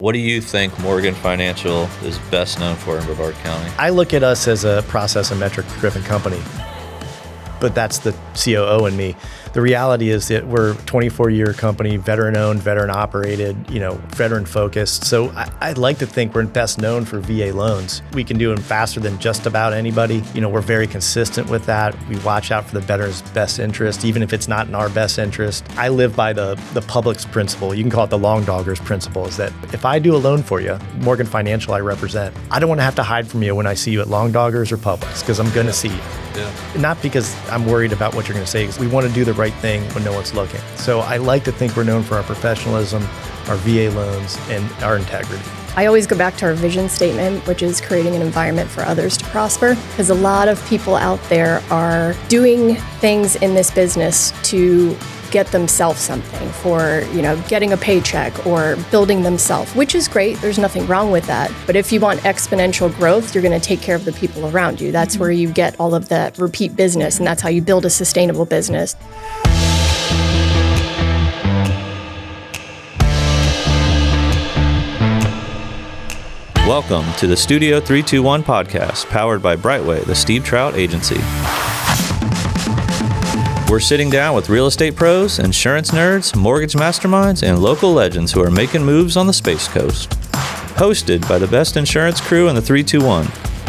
What do you think Morgan Financial is best known for in Brevard County? I look at us as a process and metric-driven company, but that's the COO in me. The reality is that we're a 24-year company, veteran-owned, veteran-operated, veteran-focused. So I'd like to think we're best known for VA loans. We can do them faster than just about anybody. We're very consistent with that. We watch out for the veteran's best interest, even if it's not in our best interest. I live by the public's principle. You can call it the long doggers principle, is that if I do a loan for you, Morgan Financial I represent, I don't want to have to hide from you when I see you at long doggers or Publix, because I'm going to see you. Yeah. Not because I'm worried about what you're going to say, because we want to do the right thing when no one's looking. So I like to think we're known for our professionalism, our VA loans, and our integrity. I always go back to our vision statement, which is creating an environment for others to prosper, because a lot of people out there are doing things in this business to get themselves something for, getting a paycheck or building themselves, which is great. There's nothing wrong with that. But if you want exponential growth, you're going to take care of the people around you. That's where you get all of that repeat business, and that's how you build a sustainable business. Welcome to the Studio 321 podcast, powered by Brightway, the Steve Trout Agency. We're sitting down with real estate pros, insurance nerds, mortgage masterminds, and local legends who are making moves on the Space Coast. Hosted by the best insurance crew in the 321.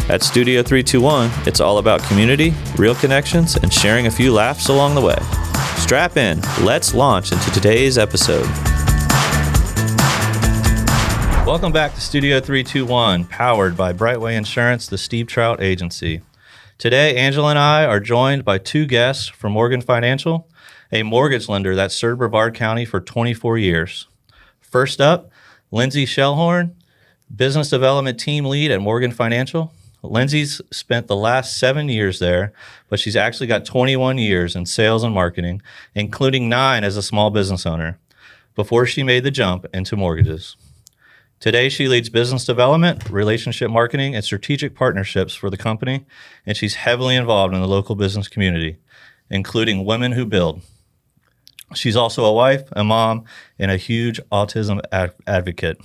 At Studio 321, it's all about community, real connections, and sharing a few laughs along the way. Strap in. Let's launch into today's episode. Welcome back to Studio 321, powered by Brightway Insurance, the Steve Trout Agency. Today, Angela and I are joined by two guests from Morgan Financial, a mortgage lender that served Brevard County for 24 years. First up, Lindsay Schellhorn, Business Development Team Lead at Morgan Financial. Lindsay's spent the last 7 years there, but she's actually got 21 years in sales and marketing, including 9 as a small business owner, before she made the jump into mortgages. Today, she leads business development, relationship marketing, and strategic partnerships for the company, and she's heavily involved in the local business community, including Women Who Build. She's also a wife, a mom, and a huge autism advocate.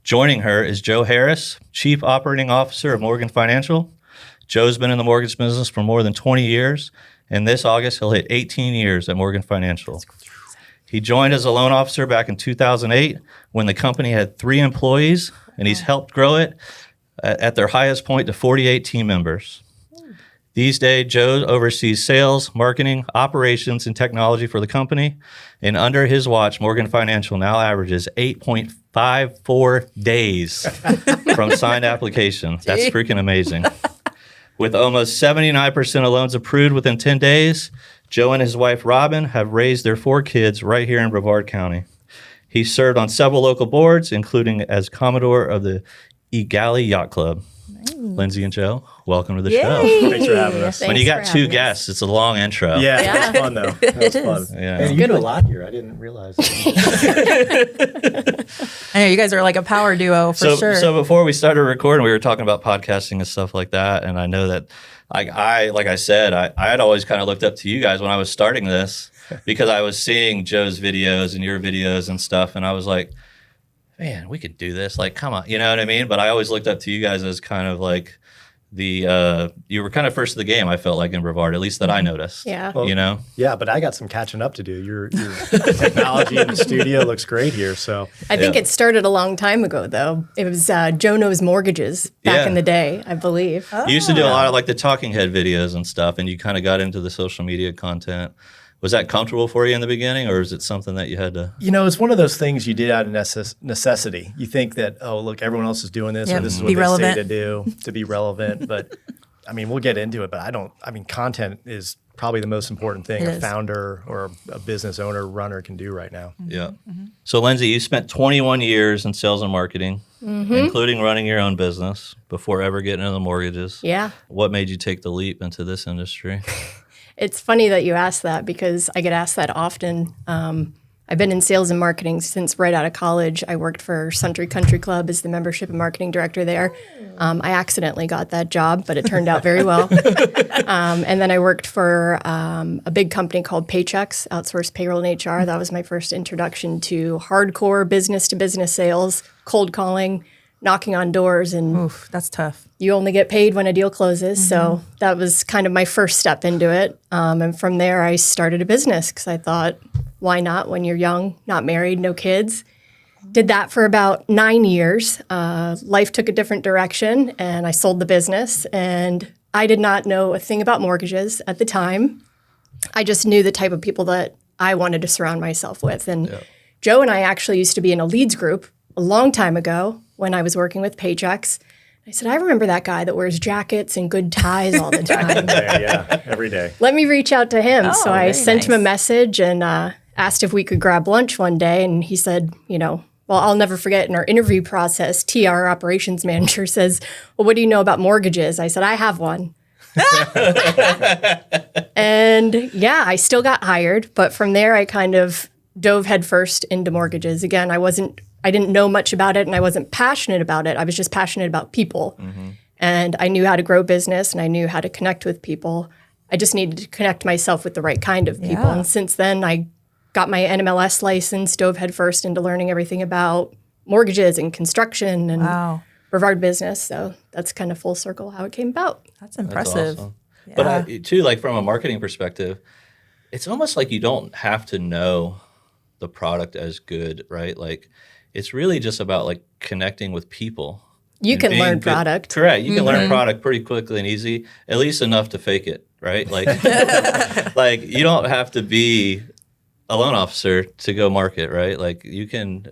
Joining her is Joe Harris, Chief Operating Officer of Morgan Financial. Joe's been in the mortgage business for more than 20 years, and this August, he'll hit 18 years at Morgan Financial. He joined as a loan officer back in 2008 when the company had 3 employees, and he's helped grow it at their highest point to 48 team members. These days, Joe oversees sales, marketing, operations, and technology for the company, and under his watch, Morgan Financial now averages 8.54 days from signed application. That's freaking amazing. With almost 79% of loans approved within 10 days, Joe and his wife, Robin, have raised their 4 kids right here in Brevard County. He served on several local boards, including as Commodore of the Egali Yacht Club. Nice. Lindsay and Joe, welcome to the show. Thanks for having us. When you got 2 guests, it's a long intro. Yeah. It's fun, though. That was fun. Yeah. And you do a lot here. I didn't realize that. I know you guys are like a power duo for sure. So before we started recording, we were talking about podcasting and stuff like that, and I know that I like I said, I had always kind of looked up to you guys when I was starting this because I was seeing Joe's videos and your videos and stuff, and I was like, man, we could do this. Like, come on, you know what I mean? But I always looked up to you guys as kind of like you were kind of first of the game, I felt like, in Brevard, at least that I noticed. Yeah. Well, yeah, but I got some catching up to do. Your technology in the studio looks great here. So I think it started a long time ago, though. It was Joe Knows Mortgages back in the day, I believe. You used to do a lot of like the talking head videos and stuff, and you kind of got into the social media content. Was that comfortable for you in the beginning, or is it something that you had to? It's one of those things you did out of necessity. You think that, oh, look, everyone else is doing this, or this is what they say to do to be relevant. But, we'll get into it. But content is probably the most important thing a founder or a business owner, runner can do right now. Mm-hmm. Yeah. Mm-hmm. So, Lindsay, you spent 21 years in sales and marketing, including running your own business before ever getting into the mortgages. Yeah. What made you take the leap into this industry? It's funny that you asked that because I get asked that often. I've been in sales and marketing since right out of college. I worked for Sundry Country Club as the membership and marketing director there. I accidentally got that job, but it turned out very well. And then I worked for a big company called Paychex, outsourced payroll and HR. That was my first introduction to hardcore business-to-business sales, cold calling, knocking on doors. And Oof, that's tough. you only get paid when a deal closes. So that was kind of my first step into it. And from there, I started a business because I thought, why not when you're young, not married, no kids? Did that for about 9 years. Life took a different direction, and I sold the business. And I did not know a thing about mortgages at the time. I just knew the type of people that I wanted to surround myself with. And Joe and I actually used to be in a leads group a long time ago when I was working with Paychex. I said, I remember that guy that wears jackets and good ties all the time. Yeah, every day. Let me reach out to him. Oh, So I very sent him a nice. message and asked if we could grab lunch one day. And he said, well, I'll never forget in our interview process, our operations manager says, well, what do you know about mortgages? I said, I have one. And yeah, I still got hired. But from there, I kind of dove headfirst into mortgages. Again, I didn't know much about it and I wasn't passionate about it. I was just passionate about people. And I knew how to grow business and I knew how to connect with people. I just needed to connect myself with the right kind of people. Yeah. And since then, I got my NMLS license, dove headfirst into learning everything about mortgages and construction and Wow. Brevard business. So that's kind of full circle how it came about. That's That's impressive. awesome. Yeah. But too, like from a marketing perspective, it's almost like you don't have to know the product as good, right? Like it's really just about like connecting with people. You and can being learn good- product. Correct. You can learn product pretty quickly and easy, at least enough to fake it, right? Like, like you don't have to be a loan officer to go market, right? Like you can,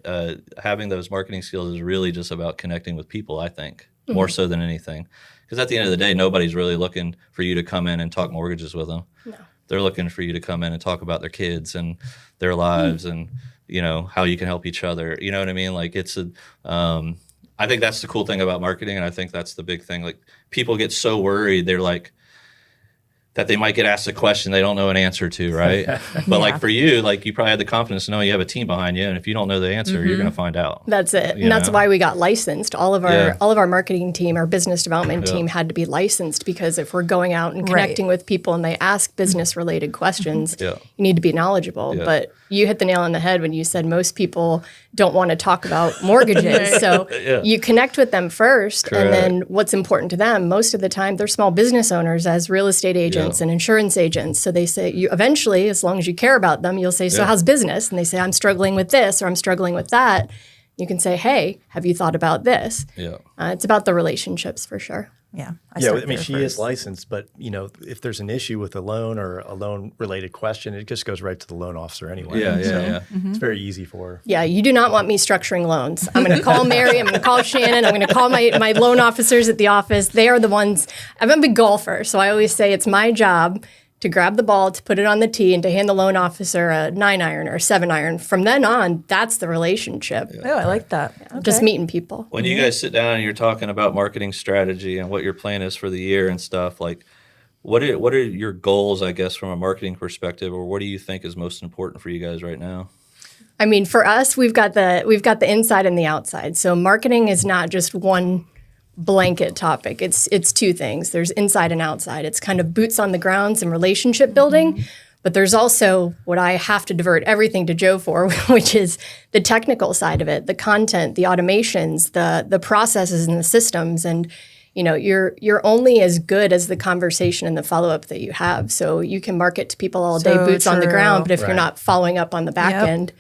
having those marketing skills is really just about connecting with people, I think, more so than anything. Because at the end of the day, nobody's really looking for you to come in and talk mortgages with them. No. They're looking for you to come in and talk about their kids and their lives and, how you can help each other. You know what I mean? Like it's I think that's the cool thing about marketing. And I think that's the big thing. Like people get so worried. They're like, that they might get asked a question they don't know an answer to, right? But like for you, like you probably had the confidence to know you have a team behind you, and if you don't know the answer, you're going to find out. That's it. You And that's know? why we got licensed. All of Yeah. our marketing team, our business development team had to be licensed because if we're going out and connecting with people and they ask business related questions, Yeah. you need to be knowledgeable. Yeah. But you hit the nail on the head when you said most people don't want to talk about mortgages. So you connect with them first. Correct. And then what's important to them, most of the time, they're small business owners as real estate agents and insurance agents. So they say, you eventually, as long as you care about them, you'll say, so how's business? And they say, I'm struggling with this or I'm struggling with that. You can say, hey, have you thought about this? Yeah. It's about the relationships for sure. Yeah. Yeah, I mean, she is licensed, but if there's an issue with a loan or a loan-related question, it just goes right to the loan officer anyway. Yeah, So yeah. It's very easy for her. Yeah, you do not want me structuring loans. I'm going to call Mary. I'm going to call Shannon. I'm going to call my loan officers at the office. They are the ones. I'm a big golfer, so I always say it's my job to grab the ball, to put it on the tee, and to hand the loan officer a 9-iron or a 7-iron. From then on, that's the relationship. Oh, I like that. Okay. Just meeting people. When you guys sit down and you're talking about marketing strategy and what your plan is for the year and stuff, like what are your goals, I guess, from a marketing perspective, or what do you think is most important for you guys right now? I mean, for us, we've got the inside and the outside. So marketing is not just one blanket topic. It's two things. There's inside and outside. It's kind of boots on the grounds and relationship building. But there's also what I have to divert everything to Joe for, which is the technical side of it, the content, the automations, the processes and the systems. And you're only as good as the conversation and the follow-up that you have. So you can market to people all day, So boots on the true. ground, but if you're Right. not following up on the back Yep. end,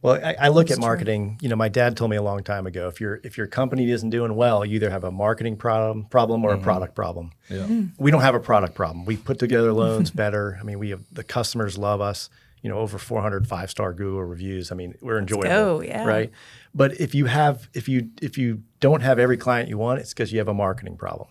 Well, I look at marketing. My dad told me a long time ago, if your company isn't doing well, you either have a marketing problem or a product problem. Yeah. We don't have a product problem. We put together loans better. I mean, the customers love us. Over 400 5-star Google reviews. I mean, we're enjoyable, go, yeah. right? But if you don't have every client you want, it's because you have a marketing problem.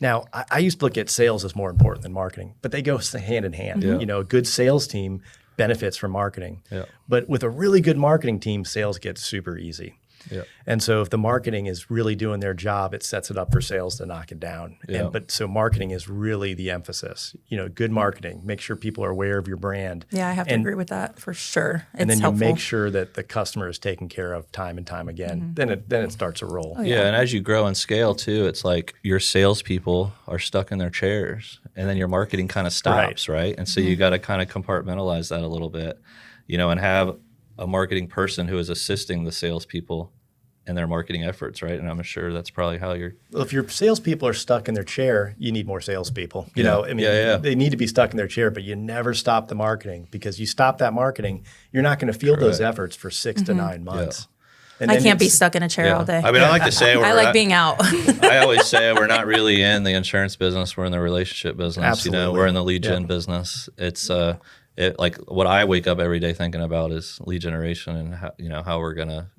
Now, I used to look at sales as more important than marketing, but they go hand in hand. Yeah. A good sales team benefits from marketing. Yeah. But with a really good marketing team, sales gets super easy. Yeah. And so if the marketing is really doing their job, it sets it up for sales to knock it down. Yeah. But so marketing is really the emphasis. Good marketing, make sure people are aware of your brand. Yeah, I have to agree with that for sure. And then helpful. you make sure that the customer is taken care of time and time again. Then it starts to roll. Oh, Yeah, and as you grow and scale too, it's like your salespeople are stuck in their chairs, and then your marketing kind of stops, right? And so you got to kind of compartmentalize that a little bit, and have a marketing person who is assisting the salespeople in their marketing efforts, right? And I'm sure that's probably how you're. Well, if your salespeople are stuck in their chair, you need more salespeople. Yeah. They need to be stuck in their chair, but you never stop the marketing, because you stop that marketing, you're not going to field those efforts for 6 to 9 months. And I then can't be it's- stuck in a chair all day. I mean, I like to say I like being out. I always say we're not really in the insurance business; we're in the relationship business. Absolutely. We're in the lead gen business. It's like what I wake up every day thinking about is lead generation and how we're gonna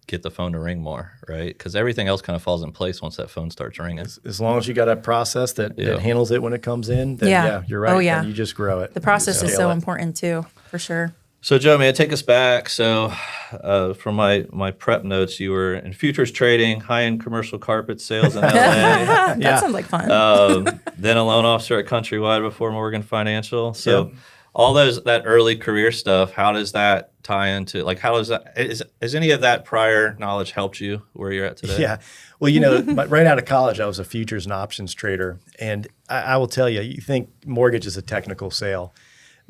get the phone to ring more, right? Because everything else kind of falls in place once that phone starts ringing. As long as you got a process that handles it when it comes in, then you're right. Oh, yeah. Then you just grow it. The process is Scale so it. important too, for sure. So, Joe, may I take us back? So, from my prep notes, you were in futures trading, high-end commercial carpet sales in LA. That sounds like fun. Then a loan officer at Countrywide before Morgan Financial. So, all that early career stuff, how does that tie into, like, how does that, has any of that prior knowledge helped you where you're at today? Yeah. Well, right out of college, I was a futures and options trader. And I will tell you, you think mortgage is a technical sale.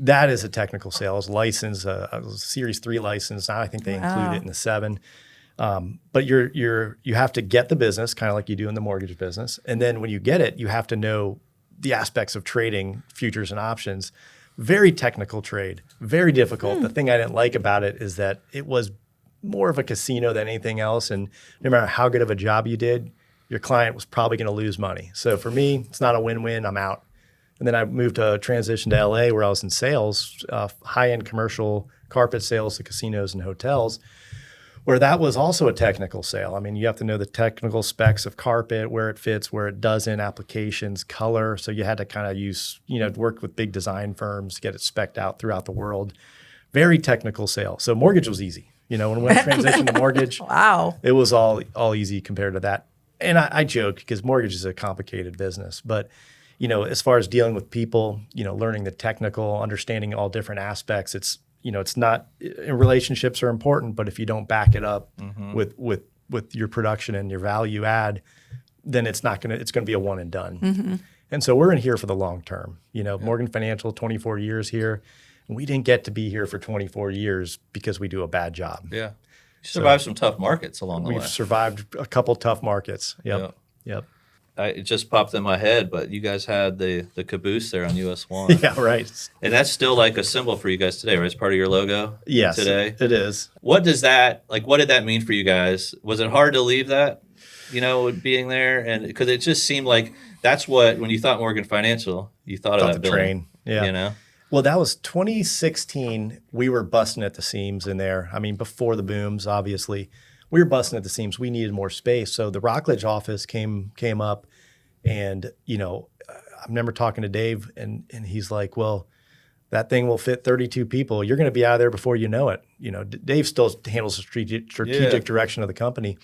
That is a technical sale. I was licensed, I was a Series 3 license. Now I think they include it in the 7. But you have to get the business, kind of like you do in the mortgage business. And then when you get it, you have to know the aspects of trading futures and options. Very technical trade, very difficult. The thing I didn't like about it is that it was more of a casino than anything else. And no matter how good of a job you did, your client was probably going to lose money. So for me, it's not a win-win. I'm out. And then I moved to transition to LA, where I was in sales, high-end commercial carpet sales to casinos and hotels, where that was also a technical sale. I mean, you have to know the technical specs of carpet, where it fits, where it doesn't, applications, color. So you had to kind of work with big design firms, get it spec'd out throughout the world. Very technical sale. So mortgage was easy. When we transitioned to mortgage, Wow. it was all easy compared to that. And I joke because mortgage is a complicated business, but as far as dealing with people, learning the technical, understanding all different aspects, it's not, relationships are important, but if you don't back it up with your production and your value add, then it's going to be a one and done. And so we're in here for the long term. Morgan Financial, 24 years here. And we didn't get to be here for 24 years because we do a bad job. Yeah. You survived some tough markets along the way. We've survived a couple tough markets. Yep. It just popped in my head, but you guys had the caboose there on US 1. Yeah, right. And that's still like a symbol for you guys today, right? It's part of your logo today? It is. What did that mean for you guys? Was it hard to leave that, being there? And because it just seemed like that's when you thought Morgan Financial, you thought of that the building. train. Yeah. Well, that was 2016. We were busting at the seams in there. I mean, before the booms, obviously. We were busting at the seams. We needed more space. So the Rockledge office came up, and I remember talking to Dave, and he's like, "Well, that thing will fit 32 people. You're going to be out of there before you know it." Dave still handles the strategic direction of the company.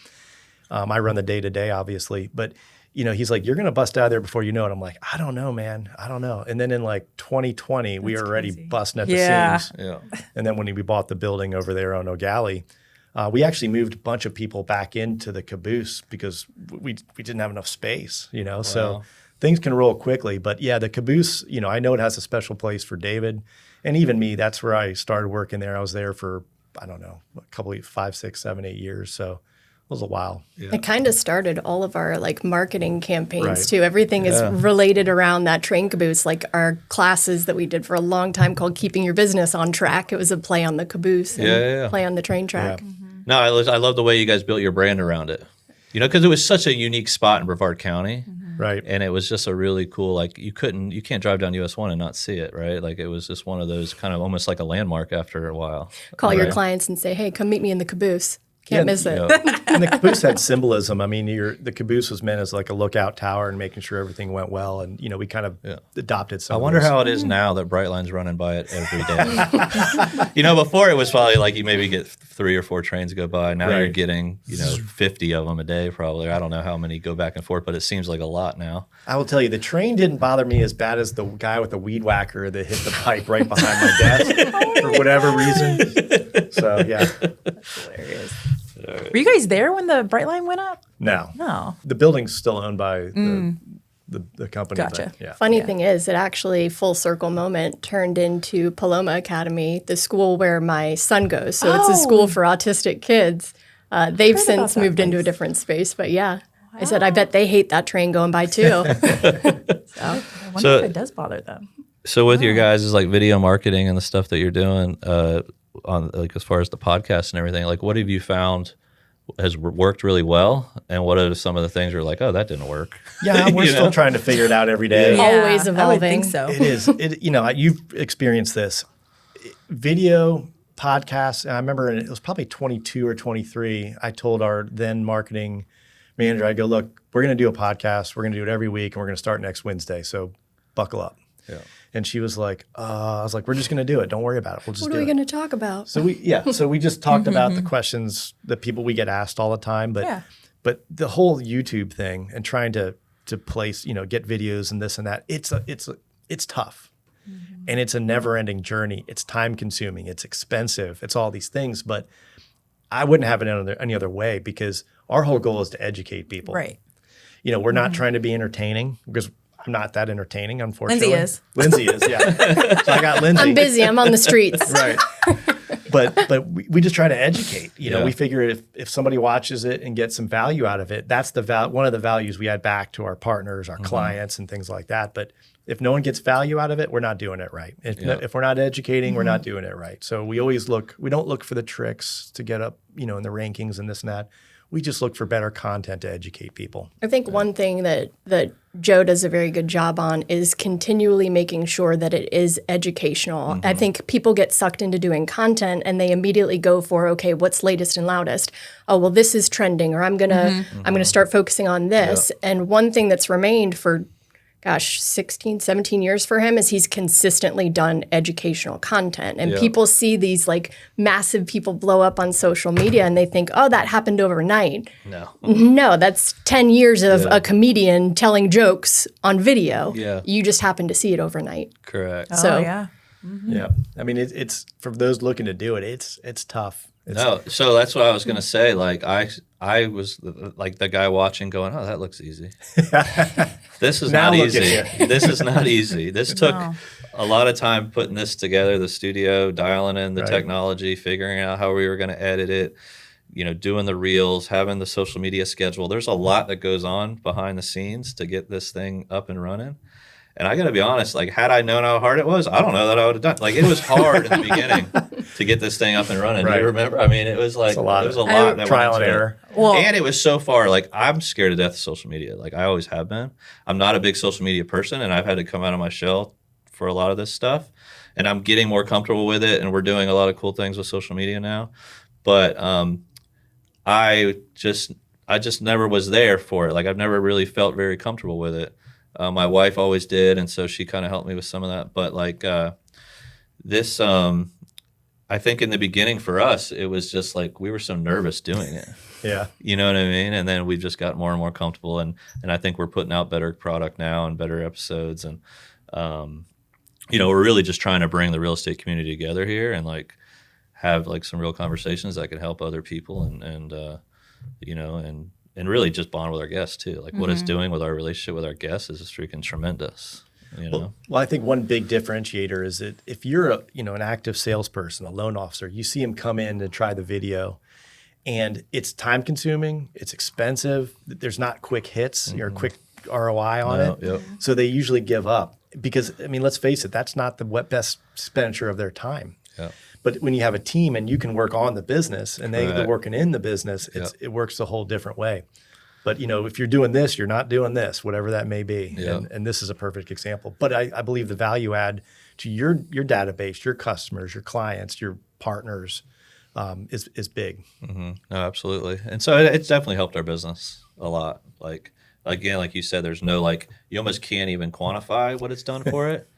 I run the day-to-day, obviously, but he's like, "You're going to bust out of there before you know it." I'm like, "I don't know, man. I don't know." And then in like 2020, we were already busting at the seams. Yeah. And then when we bought the building over there on O'Galley, we actually moved a bunch of people back into the caboose because we didn't have enough space, So things can roll quickly. But yeah, the caboose, I know it has a special place for David, and even me. That's where I started working there. I was there for, I don't know, a couple of 5, 6, 7, 8 years. So it was a while. Yeah. It kind of started all of our marketing campaigns Right. too. Everything is related around that train caboose. Like our classes that we did for a long time called Keeping Your Business on Track. It was a play on the caboose and play on the train track. Yeah. No, I love the way you guys built your brand around it. Because it was such a unique spot in Brevard County. Right. And it was just a really cool, you can't drive down US 1 and not see it, right? Like it was just one of those kind of almost like a landmark after a while. Call your clients and say, "Hey, come meet me in the caboose." Can't miss it. And the caboose had symbolism. I mean, the caboose was meant as like a lookout tower and making sure everything went well. And, we kind of adopted some I of wonder those. how it is now that Brightline's running by it every day. Before it was probably like you maybe get 3 or 4 trains go by. Now you're getting, 50 of them a day probably. I don't know how many go back and forth, but it seems like a lot now. I will tell you, the train didn't bother me as bad as the guy with the weed whacker that hit the pipe right behind my desk for whatever reason. So, yeah. That's hilarious. Were you guys there when the Brightline went up? No. The building's still owned by the company. Gotcha. But, yeah. Funny thing is, it actually, full circle moment, turned into Paloma Academy, the school where my son goes. So it's a school for autistic kids. They've since moved into a different space. But yeah, I said, I bet they hate that train going by too. I wonder if it does bother them. So with your guys' like video marketing and the stuff that you're doing on like as far as the podcast and everything, like what have you found has worked really well, and what are some of the things you're like, oh, that didn't work? Yeah, we're still trying to figure it out every day. Always I would evolving. think so. It is. You've experienced this. Video podcasts, and I remember it was probably 22 or 23, I told our then marketing manager, I go, look, we're going to do a podcast. We're going to do it every week, and we're going to start next Wednesday. So buckle up. Yeah. And she was like, I was like, we're just going to do it. Don't worry about it. We'll just do it. What are we going to talk about? So we just talked about the questions that we get asked all the time. But the whole YouTube thing and trying to place, get videos and this and that, it's tough. And it's a never-ending journey. It's time-consuming. It's expensive. It's all these things. But I wouldn't have it any other way, because our whole goal is to educate people. Right. We're not trying to be entertaining, because I'm not that entertaining, unfortunately. Lindsay is, yeah. So I got Lindsay. I'm busy. I'm on the streets. Right. But we just try to educate. We figure if somebody watches it and gets some value out of it, that's one of the values we add back to our partners, our clients, and things like that. But if no one gets value out of it, we're not doing it right. If we're not educating, we're not doing it right. So we always we don't look for the tricks to get up, in the rankings and this and that. We just look for better content to educate people. I think one thing that Joe does a very good job on is continually making sure that it is educational. I think people get sucked into doing content and they immediately go for, okay, what's latest and loudest? Oh, well, this is trending, or I'm gonna start focusing on this. And one thing that's remained for 16, 17 years for him is he's consistently done educational content. And people see these like massive people blow up on social media and they think, oh, that happened overnight. No, that's 10 years of a comedian telling jokes on video. Yeah. You just happen to see it overnight. Correct. So, Yeah. I mean, it's for those looking to do it, it's tough. So that's what I was going to say. Like I was like the guy watching going, oh, that looks easy. This is not easy. This is not easy. This took a lot of time putting this together, the studio, dialing in the technology, figuring out how we were going to edit it, doing the reels, having the social media schedule. There's a lot that goes on behind the scenes to get this thing up and running. And I got to be honest, like, had I known how hard it was, I don't know that I would have done. Like, it was hard in the beginning to get this thing up and running. Do you remember? I mean, it was like, there was a lot that trial and error. And it was so far, like, I'm scared to death of social media. Like, I always have been. I'm not a big social media person, and I've had to come out of my shell for a lot of this stuff. And I'm getting more comfortable with it, and we're doing a lot of cool things with social media now. But I just never was there for it. Like, I've never really felt very comfortable with it. My wife always did, and so she kind of helped me with some of that. But like this, I think in the beginning for us, it was just like we were so nervous doing it. Yeah. You know what I mean? And then we've just got more and more comfortable, and I think we're putting out better product now and better episodes. And, we're really just trying to bring the real estate community together here and like have like some real conversations that can help other people and really just bond with our guests too. Like what it's doing with our relationship with our guests is just freaking tremendous. Well, I think one big differentiator is that if you're an active salesperson, a loan officer, you see them come in and try the video, and it's time consuming, it's expensive. There's not quick hits or quick ROI on it. Yep. So they usually give up because, I mean, let's face it, that's not the best expenditure of their time. Yep. But when you have a team and you can work on the business and they're working in the business, it works a whole different way. But, if you're doing this, you're not doing this, whatever that may be. Yep. And this is a perfect example. But I believe the value add to your database, your customers, your clients, your partners, is big. No, absolutely. And so it's definitely helped our business a lot. Like, again, like you said, there's no, like, you almost can't even quantify what it's done for it.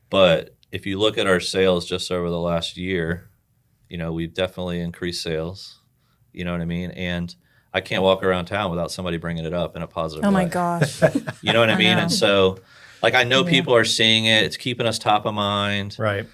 But if you look at our sales just over the last year, we've definitely increased sales. You know what I mean? And I can't walk around town without somebody bringing it up in a positive way. Oh my gosh. You know what I mean? know. And so, like, I know people are seeing it. It's keeping us top of mind. Right.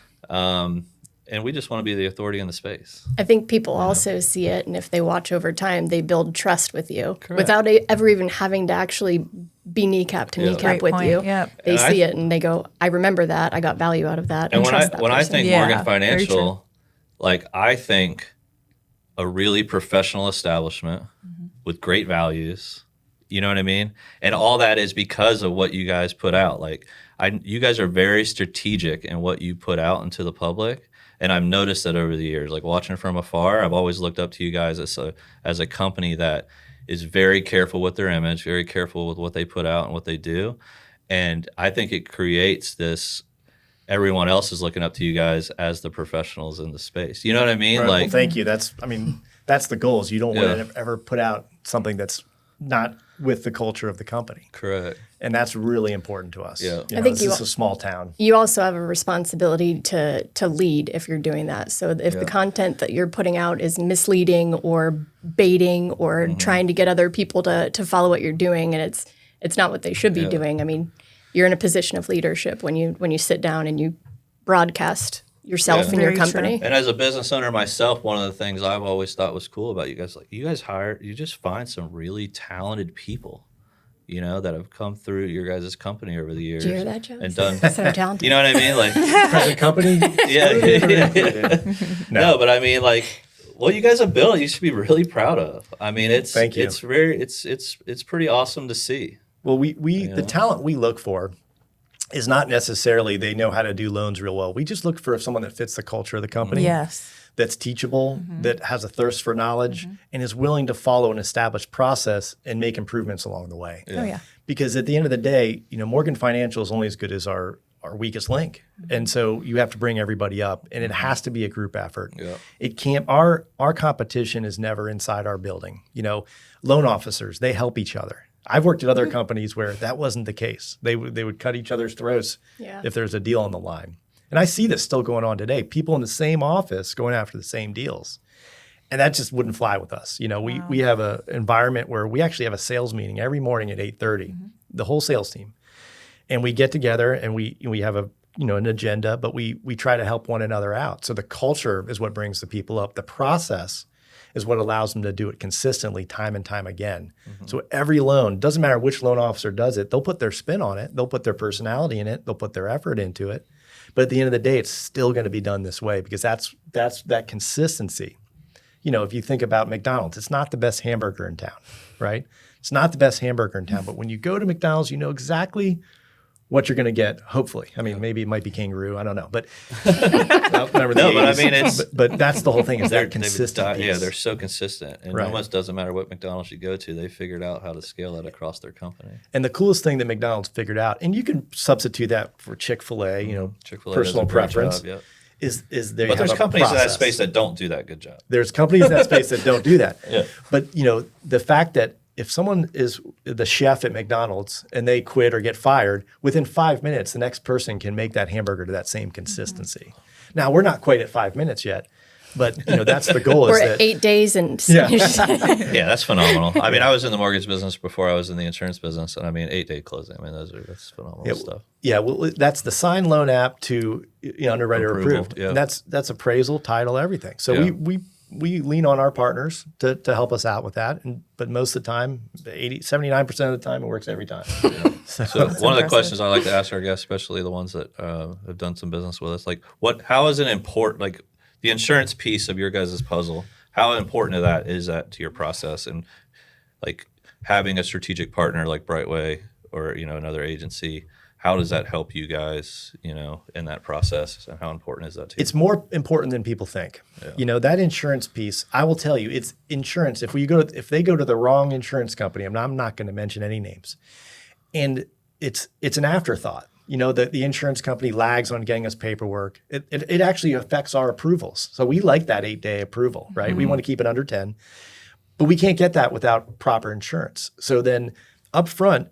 And we just want to be the authority in the space. I think people also see it, and if they watch over time, they build trust with you Correct. without ever even having to actually be kneecap to kneecap Great with point. you. Yep. They And see it and they go, I remember that. I got value out of that. And trust that when I person. think Yeah, Morgan very Financial, like, I think a really professional establishment with great values. You know what I mean? And all that is because of what you guys put out. Like, you guys are very strategic in what you put out into the public. And I've noticed that over the years, like, watching from afar, I've always looked up to you guys as a company that is very careful with their image, very careful with what they put out and what they do. And I think it creates this, everyone else is looking up to you guys as the professionals in the space. You know what I mean? Right. Like, Well, thank you. That's the goal. Is you don't want to ever put out something that's not with the culture of the company. correct. And that's really important to us. Yeah. I think this is a small town. You also have a responsibility to lead if you're doing that. So if the content that you're putting out is misleading or baiting or trying to get other people to follow what you're doing, and it's not what they should be doing. I mean, you're in a position of leadership when you sit down and you broadcast yourself and your Very company. And as a business owner myself, one of the things I've always thought was cool about you guys, like, you just find some really talented people, that have come through your guys' company over the years. Did you hear that, Joe? And done, So talented. you know what I mean? Like, Present company. yeah. No, but I mean, like, what you guys have built, you should be really proud of. I mean, Thank you. It's pretty awesome to see. Well, the talent we look for is not necessarily they know how to do loans real well. We just look for someone that fits the culture of the company. Yes. That's teachable, that has a thirst for knowledge, and is willing to follow an established process and make improvements along the way. Oh yeah. Because at the end of the day, Morgan Financial is only as good as our weakest link. And so you have to bring everybody up, and it has to be a group effort. Yeah. It can't, our competition is never inside our building. Loan officers, they help each other. I've worked at other companies where that wasn't the case. They would cut each other's throats if there's a deal on the line. And I see this still going on today. People in the same office going after the same deals. And that just wouldn't fly with us. We have an environment where we actually have a sales meeting every morning at 8:30, the whole sales team. And we get together and we have an agenda, but we try to help one another out. So the culture is what brings the people up. The process is what allows them to do it consistently time and time again. So every loan, doesn't matter which loan officer does it, they'll put their spin on it, they'll put their personality in it, they'll put their effort into it. But at the end of the day, it's still going to be done this way because that's that consistency. If you think about McDonald's, it's not the best hamburger in town, right? It's not the best hamburger in town, but when you go to McDonald's, you know exactly what you're going to get, hopefully. I mean, maybe it might be kangaroo. I don't know. But remember the 80s. But I mean, it's but that's the whole thing is that consistent. Yeah, they're so consistent. And it Right. almost doesn't matter what McDonald's you go to. They figured out how to scale that across their company. And the coolest thing that McDonald's figured out, and you can substitute that for Chick-fil-A, Chick-fil-A personal does a great preference, job, yep. is they But have there's a companies in that process. space that don't do that good job. There's companies in that space that don't do that. Yeah. But the fact that if someone is the chef at McDonald's and they quit or get fired, within 5 minutes, the next person can make that hamburger to that same consistency. Now, we're not quite at 5 minutes yet, but that's the goal. We're is at that 8 days and Yeah. Yeah, that's phenomenal. I mean, I was in the mortgage business before I was in the insurance business, and I mean, 8-day closing. I mean, that's phenomenal stuff. Yeah, well, that's the sign loan app to underwriter Approval, approved. yeah. And that's appraisal, title, everything. So Yeah. we lean on our partners to help us out with that. But most of the time, 79% of the time, it works every time. So one of the questions I like to ask our guests, especially the ones that have done some business with us, like how is it important, like the insurance piece of your guys' puzzle, how important is that to your process, and like having a strategic partner like Brightway or another agency, how does that help you guys in that process, and how important is that to you? It's more important than people think. Yeah. That insurance piece, I will tell you, it's insurance. If they go to the wrong insurance company, I'm not going to mention any names, and it's an afterthought. The insurance company lags on getting us paperwork. It actually affects our approvals. So we like that 8-day approval, right? We want to keep it under 10, but we can't get that without proper insurance. So then up front,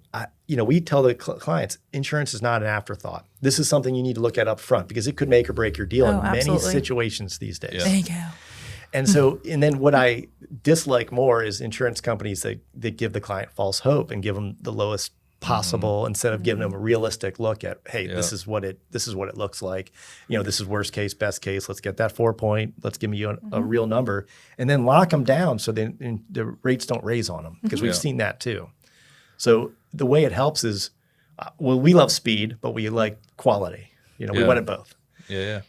we tell the clients, insurance is not an afterthought. This is something you need to look at up front because it could make or break your deal in many situations these days. There you go. And so, and then what I dislike more is insurance companies that give the client false hope and give them the lowest possible instead of giving them a realistic look at, hey, this is what it looks like. This is worst case, best case. Let's get that 4-point. Let's give you a real number, and then lock them down so then the rates don't raise on them because we've seen that too. So the way it helps is, we love speed, but we like quality. We want it both. Yeah.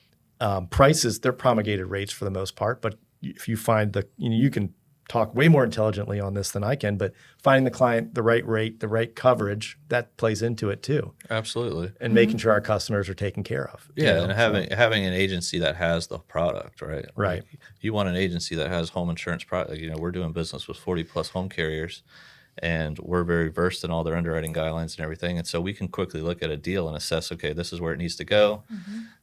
Prices, they're promulgated rates for the most part, but if you find you can talk way more intelligently on this than I can, but finding the client the right rate, the right coverage, that plays into it too. Absolutely. And making sure our customers are taken care of. Yeah, and having an agency that has the product, right? Right. Like, you want an agency that has home insurance product. We're doing business with 40 plus home carriers, and we're very versed in all their underwriting guidelines and everything. And so we can quickly look at a deal and assess, okay, this is where it needs to go.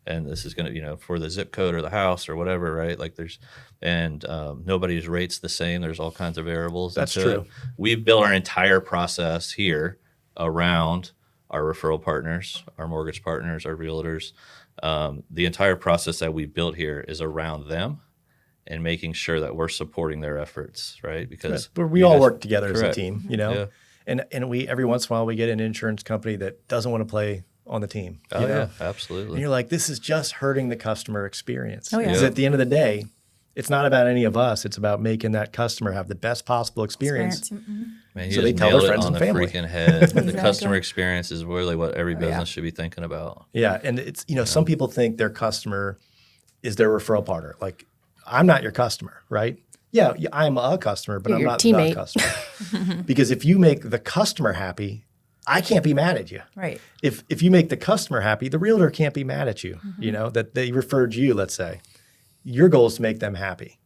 And this is going to, for the zip code or the house or whatever, right? Like nobody's rate's the same. There's all kinds of variables. That's true. We've built our entire process here around our referral partners, our mortgage partners, our realtors. The entire process that we built here is around them and making sure that we're supporting their efforts, right? Because we all work together as a team, Yeah. And we every once in a while we get an insurance company that doesn't want to play on the team. Yeah, absolutely. And you're like, this is just hurting the customer experience. Oh, yeah. Because at the end of the day, it's not about any of us. It's about making that customer have the best possible experience. Man, so they tell their friends and family. Freaking head. The customer experience is really what every business should be thinking about. Yeah, and it's some people think their customer is their referral partner. Like, I'm not your customer, right? Yeah, I'm a customer, but I'm not the customer. Because if you make the customer happy, I can't be mad at you. Right. If you make the customer happy, the realtor can't be mad at you. That they referred you, let's say. Your goal is to make them happy,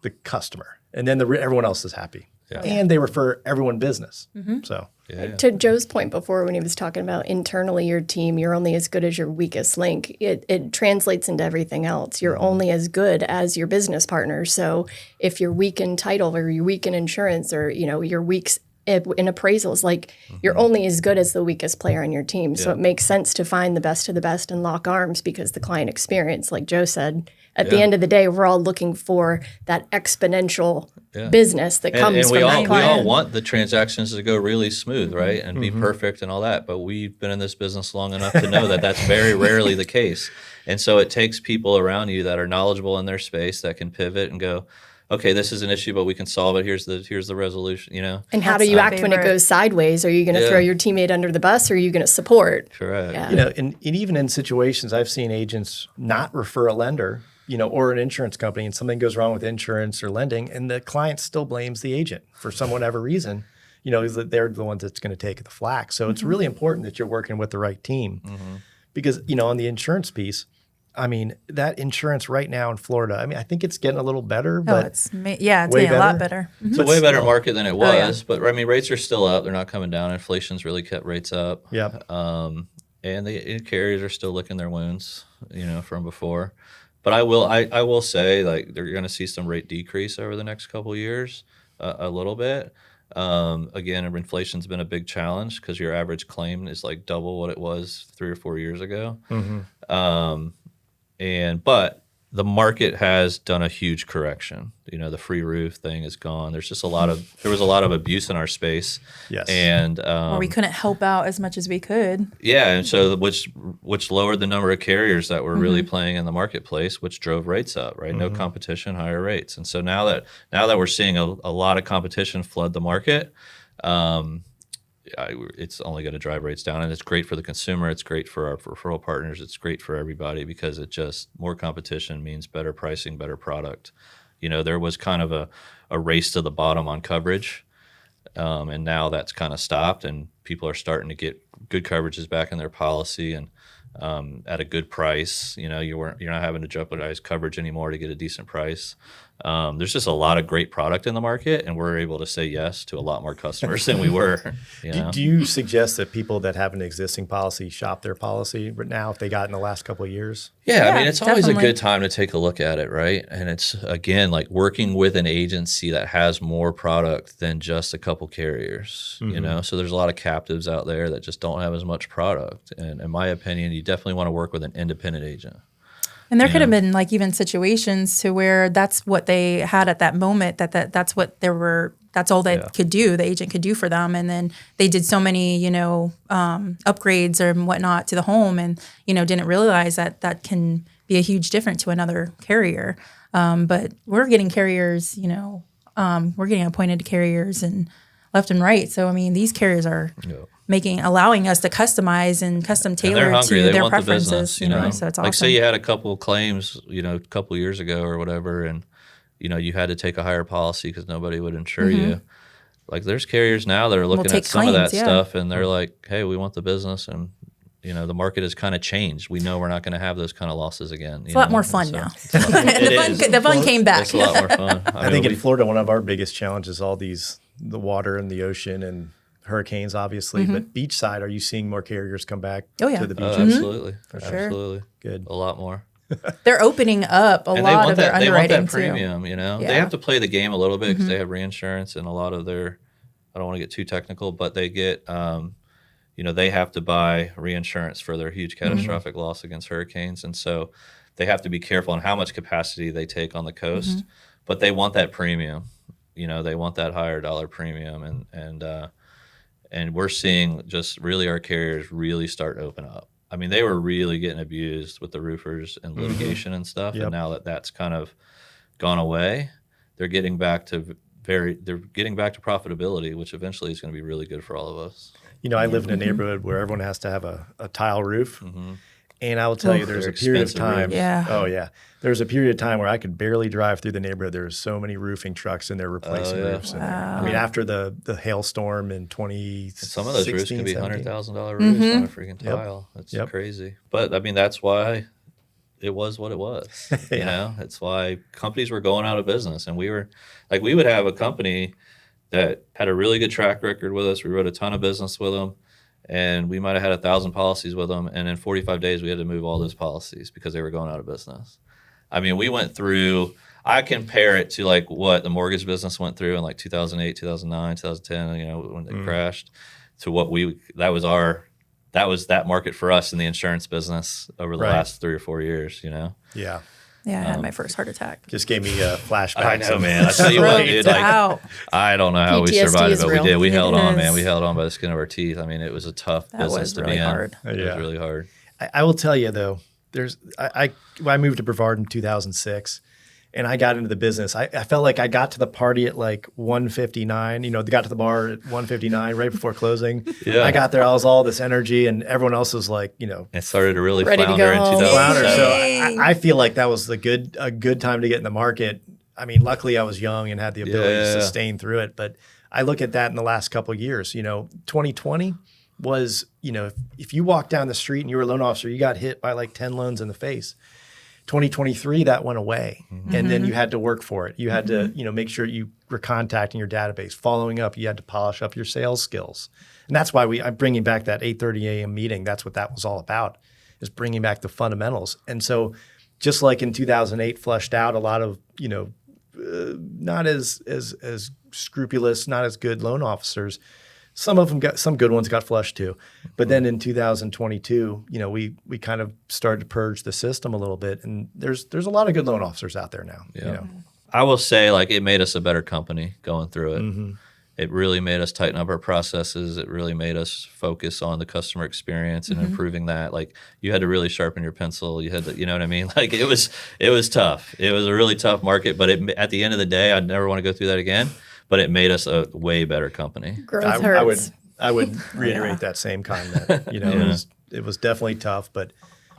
the customer, and then everyone else is happy. Yeah. And they refer everyone business. So to Joe's point before when he was talking about internally your team, you're only as good as your weakest link. It translates into everything else. You're only as good as your business partner. So if you're weak in title or you're weak in insurance or you're weak in appraisals, like you're only as good as the weakest player on your team. So it makes sense to find the best of the best and lock arms because the client experience, like Joe said, at the end of the day, we're all looking for that exponential business that comes from that client. We all want the transactions to go really smooth, right, and be perfect and all that. But we've been in this business long enough to know that that's very rarely the case. And so it takes people around you that are knowledgeable in their space that can pivot and go, okay, this is an issue, but we can solve it. Here's the resolution, And how do you act when it goes sideways? Are you going to throw your teammate under the bus or are you going to support? Correct. Yeah. And even in situations, I've seen agents not refer a lender, or an insurance company, and something goes wrong with insurance or lending, and the client still blames the agent for some whatever reason. They're the ones that's going to take the flack. So it's really important that you're working with the right team. Because, on the insurance piece, that insurance right now in Florida, I think it's getting a little better, but it's getting a lot better. It's a way better market than it was, but rates are still up. They're not coming down. Inflation's really kept rates up. Yep. And the carriers are still licking their wounds, from before. But I will say, like, they're going to see some rate decrease over the next couple of years, a little bit. Again, inflation's been a big challenge because your average claim is like double what it was 3 or 4 years ago. But the market has done a huge correction. The free roof thing is gone. There was a lot of abuse in our space. Yes. And or we couldn't help out as much as we could. Yeah, and so which lowered the number of carriers that were really playing in the marketplace, which drove rates up, right? No competition, higher rates. And so now that we're seeing a lot of competition flood the market, it's only going to drive rates down, and it's great for the consumer. It's great for our referral partners. It's great for everybody because more competition means better pricing, better product. There was kind of a race to the bottom on coverage, and now that's kind of stopped, and people are starting to get good coverages back in their policy and at a good price. You're not having to jeopardize coverage anymore to get a decent price. There's just a lot of great product in the market, and we're able to say yes to a lot more customers than we were. Do you suggest that people that have an existing policy shop their policy now if they got in the last couple of years? Yeah, I mean, Yeah, it's always a definitely. good time to take a look at it, right? And it's, again, like working with an agency that has more product than just a couple carriers, you know? So there's a lot of captives out there that just don't have as much product. And in my opinion, you definitely want to work with an independent agent. And there could have been like even situations to where that's what they had at that moment, that's what that's all they could do, the agent could do for them. And then they did so many, upgrades or whatnot to the home and, didn't realize that can be a huge difference to another carrier. But we're getting carriers, we're getting appointed to carriers and left and right. So, I mean, these carriers are allowing us to customize and custom tailor to They their want preferences. the business, So it's awesome. Like say you had a couple claims, a couple years ago or whatever, and you had to take a higher policy because nobody would insure you. Like there's carriers now that are looking at some of that stuff, and they're like, "Hey, we want the business," and the market has kind of changed. We know we're not going to have those kind of losses again. It's a lot more fun now. It The fun came back. It's a lot more fun. I think in Florida, one of our biggest challenges is the water and the ocean and hurricanes, obviously. But beachside, are you seeing more carriers come back to the beaches? Absolutely. sure. Absolutely. Good. A lot more. They're opening up a lot of their underwriting they want that too. premium, Yeah. They have to play the game a little bit because they have reinsurance and a lot of their, I don't want to get too technical, but they get, they have to buy reinsurance for their huge catastrophic loss against hurricanes. And so they have to be careful on how much capacity they take on the coast, but they want that premium. They want that higher dollar premium. And we're seeing just really our carriers really start to open up. I mean, they were really getting abused with the roofers and litigation and stuff. Yep. And now that that's kind of gone away, they're getting back to profitability, which eventually is going to be really good for all of us. I live in a neighborhood where everyone has to have a tile roof. And I will tell you, there's They're a period of expensive time. roofs. Yeah. Oh, yeah. There was a period of time where I could barely drive through the neighborhood. There were so many roofing trucks and they're replacing roofs. Wow. I mean, after the hailstorm in 2016, Some of those roofs can be 17. $100,000 roofs on a freaking tile. It's Yep. crazy. But I mean, that's why it was what it was. It's why companies were going out of business. And we would have a company that had a really good track record with us. We wrote a ton of business with them. And we might have had 1,000 policies with them. And in 45 days, we had to move all those policies because they were going out of business. I mean, we went through, I compare it to like what the mortgage business went through in like 2008, 2009, 2010, when it crashed, to what that was that market for us in the insurance business over the last 3 or 4 years, Yeah. Yeah, I had my first heart attack. Just gave me a flashback. I know, man. I tell you what, dude. I don't know how we PTSD survived, is but we real. did. We held on, is. man. We held on by the skin of our teeth. I mean, it was a tough business was to really be in. hard. It was really hard. I will tell you, though, I moved to Brevard in 2006. And I got into the business. I felt like I got to the party at like 1:59. Got to the bar at 1:59 right before closing. Yeah. I got there. I was all this energy, and everyone else was like, It started to really Ready to flounder go in home. 2007. flounder. So I feel like that was a good time to get in the market. I mean, luckily I was young and had the ability to sustain through it. But I look at that in the last couple of years. 2020 was, if you walked down the street and you were a loan officer, you got hit by like 10 loans in the face. 2023, that went away. And then you had to work for it. You had to, make sure you were contacting your database, following up. You had to polish up your sales skills. And that's why I'm bringing back that 8:30 a.m. meeting. That's what that was all about, is bringing back the fundamentals. And so just like in 2008 flushed out a lot of, not as scrupulous, not as good loan officers, some of them some good ones got flushed too. But then in 2022, we kind of started to purge the system a little bit, and there's a lot of good loan officers out there now. Yeah. I will say, like, it made us a better company going through it. It really made us tighten up our processes. It really made us focus on the customer experience and improving that. Like, you had to really sharpen your pencil. You had to, you know what I mean? Like, it was tough. It was a really tough market, but at the end of the day, I'd never want to go through that again. But it made us a way better company. Growth hurts. I would reiterate that same comment. It was definitely tough, but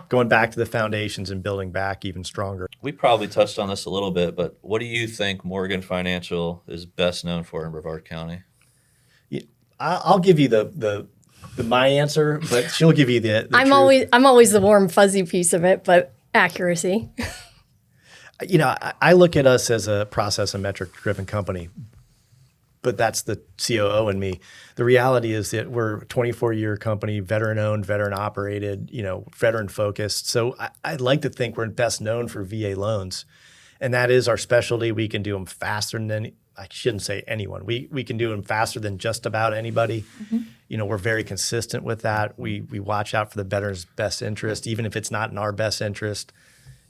going back to the foundations and building back even stronger. We probably touched on this a little bit, but what do you think Morgan Financial is best known for in Brevard County? I'll give you the my answer, but she'll give you the I'm truth. always the warm fuzzy piece of it, but accuracy. I look at us as a process and metric driven company, but that's the COO in me. The reality is that we're a 24-year company, veteran owned, veteran operated, veteran focused. So I'd like to think we're best known for VA loans. And that is our specialty. We can do them faster than I shouldn't say anyone. We can do them faster than just about anybody. We're very consistent with that. We watch out for the debtor's best interest, even if it's not in our best interest.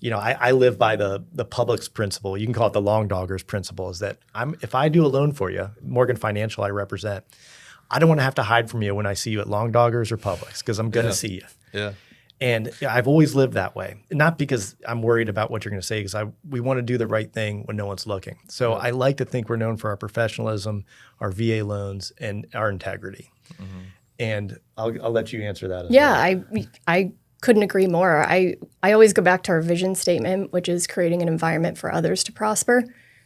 I live by the public's principle. You can call it the long doggers principle, is that if I do a loan for you, Morgan Financial I represent, I don't want to have to hide from you when I see you at long doggers or Publix, because I'm going to see you. Yeah. And I've always lived that way, not because I'm worried about what you're going to say, because we want to do the right thing when no one's looking. So I like to think we're known for our professionalism, our VA loans, and our integrity. And I'll let you answer that as well. I couldn't agree more. I always go back to our vision statement, which is creating an environment for others to prosper,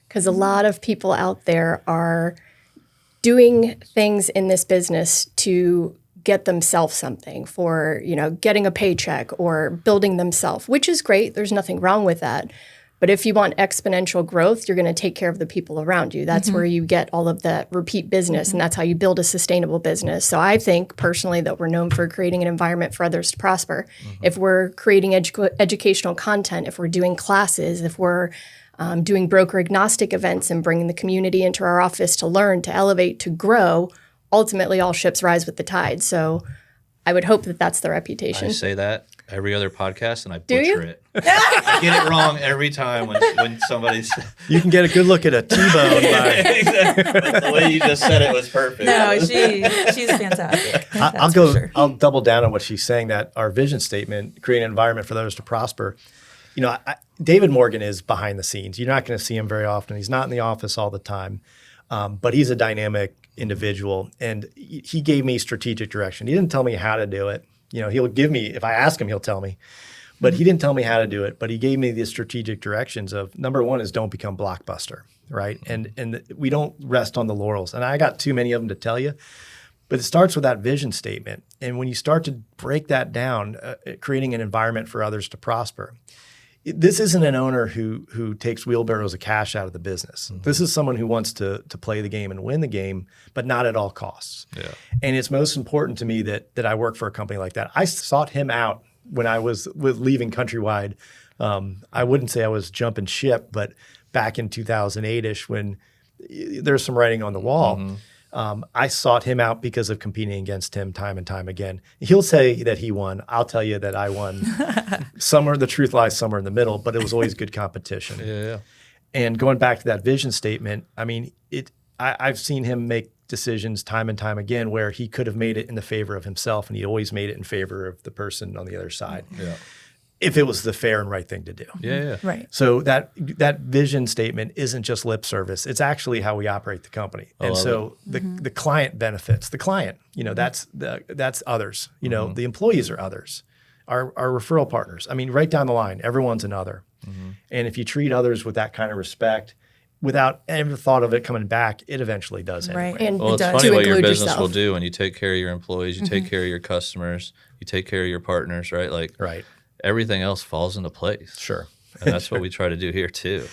because a lot of people out there are doing things in this business to get themselves something for, getting a paycheck or building themselves, which is great. There's nothing wrong with that. But if you want exponential growth, you're going to take care of the people around you. That's where you get all of that repeat business, and that's how you build a sustainable business. So I think personally that we're known for creating an environment for others to prosper. If we're creating educational content, if we're doing classes, if we're doing broker agnostic events and bringing the community into our office to learn, to elevate, to grow, ultimately all ships rise with the tide. So I would hope that that's the reputation. I say that every other podcast, and I Do you? butcher it. I get it wrong every time when somebody's. You can get a good look at a T-bone. Exactly. The way you just said it was perfect. No, she's fantastic. I'll double down on what she's saying. That our vision statement, create an environment for others to prosper. David Morgan is behind the scenes. You're not going to see him very often. He's not in the office all the time, but he's a dynamic individual, and he gave me strategic direction. He didn't tell me how to do it. He'll give me, if I ask him, he'll tell me. But he didn't tell me how to do it, but he gave me the strategic directions of, number one is don't become Blockbuster, right? And we don't rest on the laurels. And I got too many of them to tell you, but it starts with that vision statement. And when you start to break that down, creating an environment for others to prosper, this isn't an owner who takes wheelbarrows of cash out of the business. This is someone who wants to play the game and win the game, but not at all costs. Yeah. And it's most important to me that I work for a company like that. I sought him out when I was leaving Countrywide. I wouldn't say I was jumping ship, but back in 2008-ish when there's some writing on the wall, I sought him out because of competing against him time and time again. He'll say that he won. I'll tell you that I won. The truth lies somewhere in the middle, but it was always good competition. Yeah. And going back to that vision statement, I've seen him make decisions time and time again where he could have made it in the favor of himself, and he always made it in favor of the person on the other side. Yeah. If it was the fair and right thing to do. Yeah. Right. So that vision statement isn't just lip service. It's actually how we operate the company. And so the client benefits. The client, that's others. The employees are others. Our referral partners. Right down the line, everyone's an other. And if you treat others with that kind of respect, without ever thought of it coming back, it eventually does anyway. Right. And it's funny what your business will do when you take care of your employees, you take care of your customers, you take care of your partners, right? Right. Everything else falls into place. Sure. And that's what we try to do here too.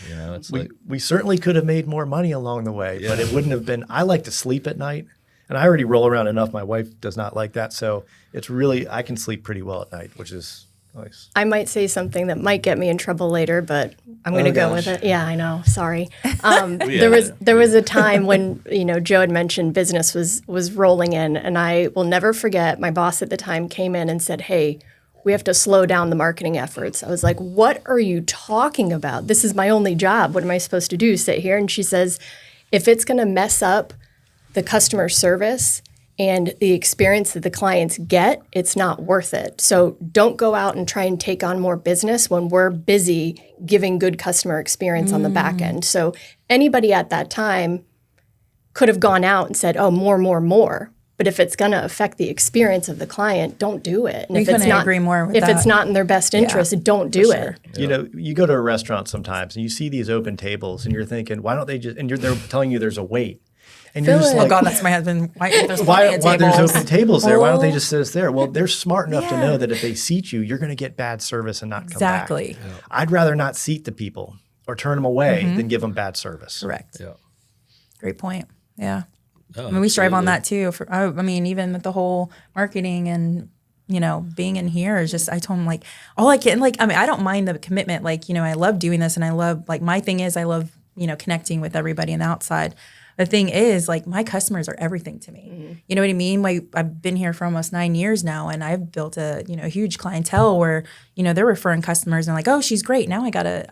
We certainly could have made more money along the way, but it wouldn't have been. I like to sleep at night, and I already roll around enough. My wife does not like that. So it's really, I can sleep pretty well at night, which is nice. I might say something that might get me in trouble later, but I'm going to go with it. Yeah, I know. Sorry. There was a time when, Joe had mentioned business was rolling in, and I will never forget my boss at the time came in and said, "Hey, we have to slow down the marketing efforts." I was like, "What are you talking about? This is my only job. What am I supposed to do? Sit here?" And she says, "If it's going to mess up the customer service and the experience that the clients get, it's not worth it. So don't go out and try and take on more business when we're busy giving good customer experience on the back end." So anybody at that time could have gone out and said, "Oh, more." But if it's going to affect the experience of the client, don't do it. And if it's not, agree more with if it's not in their best interest, don't do it. Yeah. You go to a restaurant sometimes and you see these open tables and you're thinking, why don't they just, and they're telling you there's a wait. And you're just like, oh God, that's my husband. Why there's open tables there? Why don't they just sit us there? Well, they're smart enough to know that if they seat you, you're going to get bad service and not come back. Exactly. I'd rather not seat the people. or turn them away than give them bad service. Correct. Yeah. Great point. Yeah. No, I mean, we strive on absolutely. that too. I mean, even with the whole marketing and, being in here is just, I told him like, all I can, like, I mean, I don't mind the commitment. Like, I love doing this and I love, like, my thing is I love, connecting with everybody on the outside. The thing is, like, my customers are everything to me. You know what I mean? I've been here for almost 9 years now, and I've built a huge clientele where they're referring customers and like, oh, she's great. Now I gotta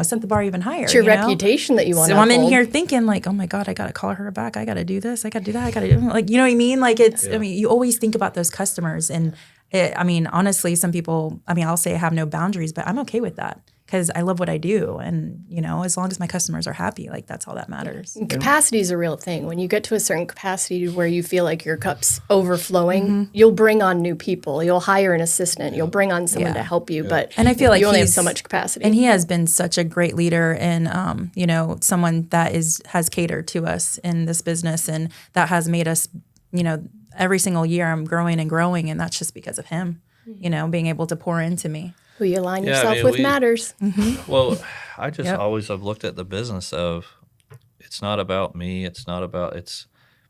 set the bar even higher. It's your reputation that you want. So I'm in here thinking like, oh my God, I gotta call her back. I gotta do this. I gotta do that. I gotta do like, you know what I mean? Like it's. I mean, you always think about those customers, and honestly, some people. I mean, I'll say I have no boundaries, but I'm okay with that. Because I love what I do. And, as long as my customers are happy, like that's all that matters. And capacity is a real thing. When you get to a certain capacity where you feel like your cup's overflowing, you'll bring on new people. You'll hire an assistant. You'll bring on someone to help you. But and I feel like you only have so much capacity. And he has been such a great leader and, someone that has catered to us in this business. And that has made us, every single year I'm growing and growing. And that's just because of him, being able to pour into me. Who you align yourself with matters. Well, I just always have looked at the business of it's not about me. It's not about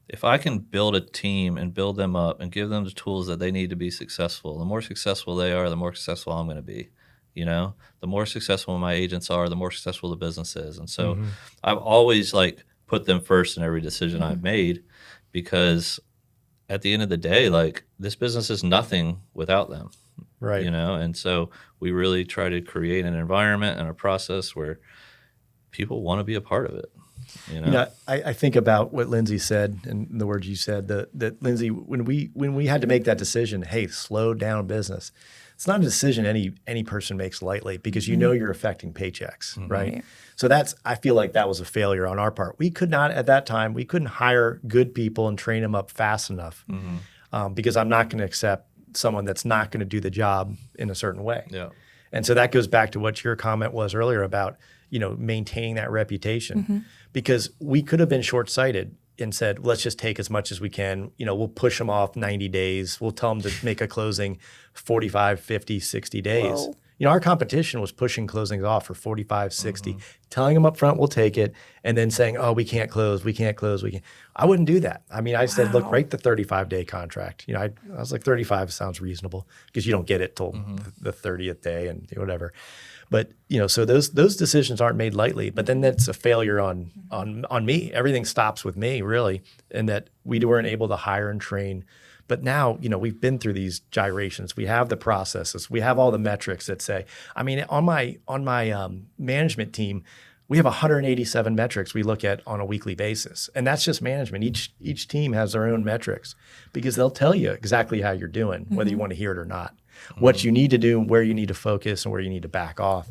if I can build a team and build them up and give them the tools that they need to be successful, the more successful they are, the more successful I'm going to be. The more successful my agents are, the more successful the business is. And so I've always like put them first in every decision I've made because at the end of the day, like this business is nothing without them. Right. And so we really try to create an environment and a process where people want to be a part of it. I think about what Lindsay said and the words you said that Lindsay, when we had to make that decision, hey, slow down business. It's not a decision any person makes lightly because you're affecting paychecks, right? So I feel like that was a failure on our part. We could not at that time, we couldn't hire good people and train them up fast enough because I'm not going to accept someone that's not going to do the job in a certain way. Yeah. And so that goes back to what your comment was earlier about, maintaining that reputation because we could have been short-sighted and said, let's just take as much as we can. We'll push them off 90 days. We'll tell them to make a closing 45, 50, 60 days. Whoa. Our competition was pushing closings off for 45, 60, telling them up front, we'll take it, and then saying, oh, we can't close. I wouldn't do that. I mean, I said, look, write the 35-day contract. I was like, 35 sounds reasonable because you don't get it till the 30th day and whatever. But, so those decisions aren't made lightly, but then that's a failure on me. Everything stops with me, really, and that we weren't able to hire and train. But now, we've been through these gyrations. We have the processes. We have all the metrics that say, I mean, on my management team, we have 187 metrics we look at on a weekly basis. And that's just management. Each team has their own metrics because they'll tell you exactly how you're doing, whether you want to hear it or not, what you need to do, where you need to focus, and where you need to back off.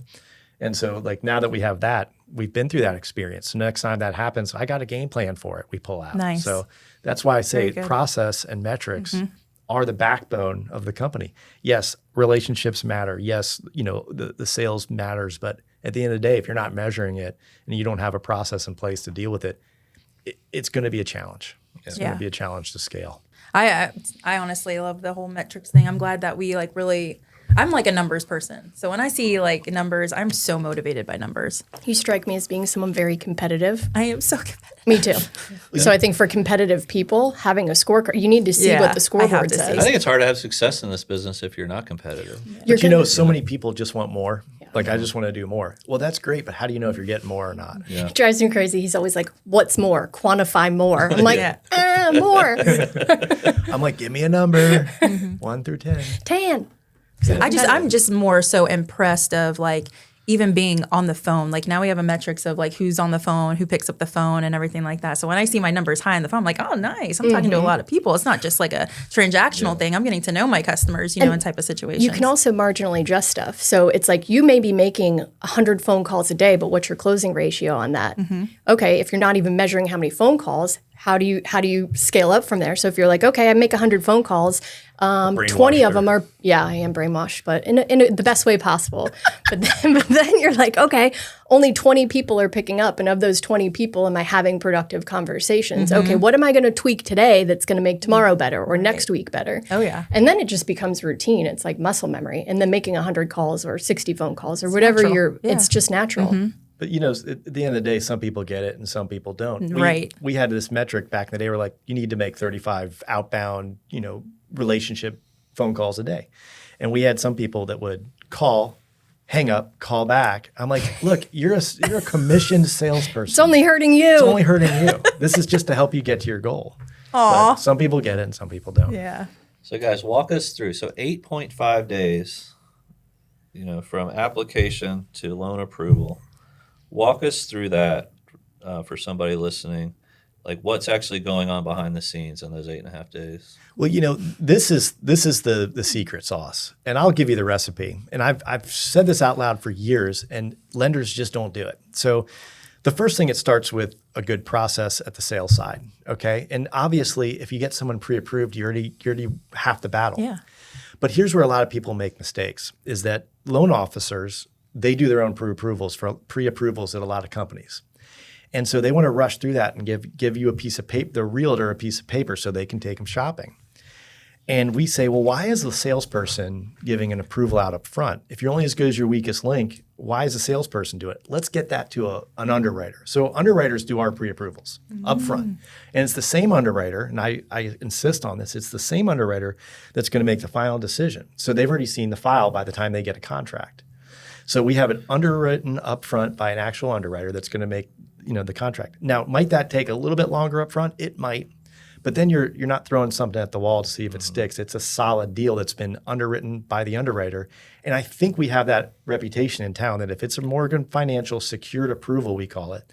And so like now that we have that, we've been through that experience. So next time that happens, I got a game plan for it. We pull out. Nice. So that's why I say process and metrics are the backbone of the company. Yes, relationships matter. Yes, the sales matters. But at the end of the day, if you're not measuring it and you don't have a process in place to deal with it, it's going to be a challenge. It's going to be a challenge to scale. I honestly love the whole metrics thing. I'm glad that we like really. I'm like a numbers person. So when I see like numbers, I'm so motivated by numbers. You strike me as being someone very competitive. I am so competitive. Me too. So I think for competitive people, having a scorecard, you need to see what the scoreboard says. I think it's hard to have success in this business if you're not competitive. But so many people just want more. Like, I just want to do more. Well, that's great, but how do you know if you're getting more or not? Yeah. It drives me crazy. He's always like, what's more? Quantify more. I'm like, more. I'm like, give me a number, 1 through 10. 10. I'm just more so impressed of like even being on the phone. Like now we have a metrics of like who's on the phone, who picks up the phone and everything like that. So when I see my numbers high on the phone, I'm like, oh, nice. I'm talking to a lot of people. It's not just like a transactional thing. I'm getting to know my customers, in type of situations. You can also marginally adjust stuff. So it's like you may be making 100 phone calls a day, but what's your closing ratio on that? Okay, if you're not even measuring how many phone calls, how do you scale up from there? So if you're like, okay, I make 100 phone calls, 20 of them are, I am brainwashed, but in the best way possible. but then you're like, okay, only 20 people are picking up, and of those 20 people, am I having productive conversations? Okay, what am I going to tweak today that's going to make tomorrow better or next week better? Oh yeah. And then it just becomes routine. It's like muscle memory, and then making 100 calls or 60 phone calls or whatever it's just natural. But, at the end of the day, some people get it and some people don't. Right. We had this metric back in the day. We're like, you need to make 35 outbound, relationship phone calls a day. And we had some people that would call, hang up, call back. I'm like, look, you're a commissioned salesperson. It's only hurting you. It's only hurting you. This is just to help you get to your goal. Aw. But some people get it and some people don't. Yeah. So guys, walk us through. So 8.5 days, from application to loan approval. Walk us through that for somebody listening. Like what's actually going on behind the scenes in those 8.5 days? Well, this is the secret sauce, and I'll give you the recipe. And I've said this out loud for years, and lenders just don't do it. So the first thing, it starts with a good process at the sales side, okay? And obviously, if you get someone pre-approved, you're already half the battle. Yeah. But here's where a lot of people make mistakes, is that loan officers, they do their own pre-approvals at a lot of companies. And so they want to rush through that and give you a piece of paper, the realtor a piece of paper so they can take them shopping. And we say, well, why is the salesperson giving an approval out up front? If you're only as good as your weakest link, why is the salesperson do it? Let's get that to an underwriter. So underwriters do our pre-approvals up front. And it's the same underwriter, and I insist on this, it's the same underwriter that's going to make the final decision. So they've already seen the file by the time they get a contract. So we have it underwritten up front by an actual underwriter that's going to make the contract. Now, might that take a little bit longer up front? It might. But then you're not throwing something at the wall to see if it sticks. It's a solid deal that's been underwritten by the underwriter. And I think we have that reputation in town that if it's a Morgan Financial secured approval, we call it,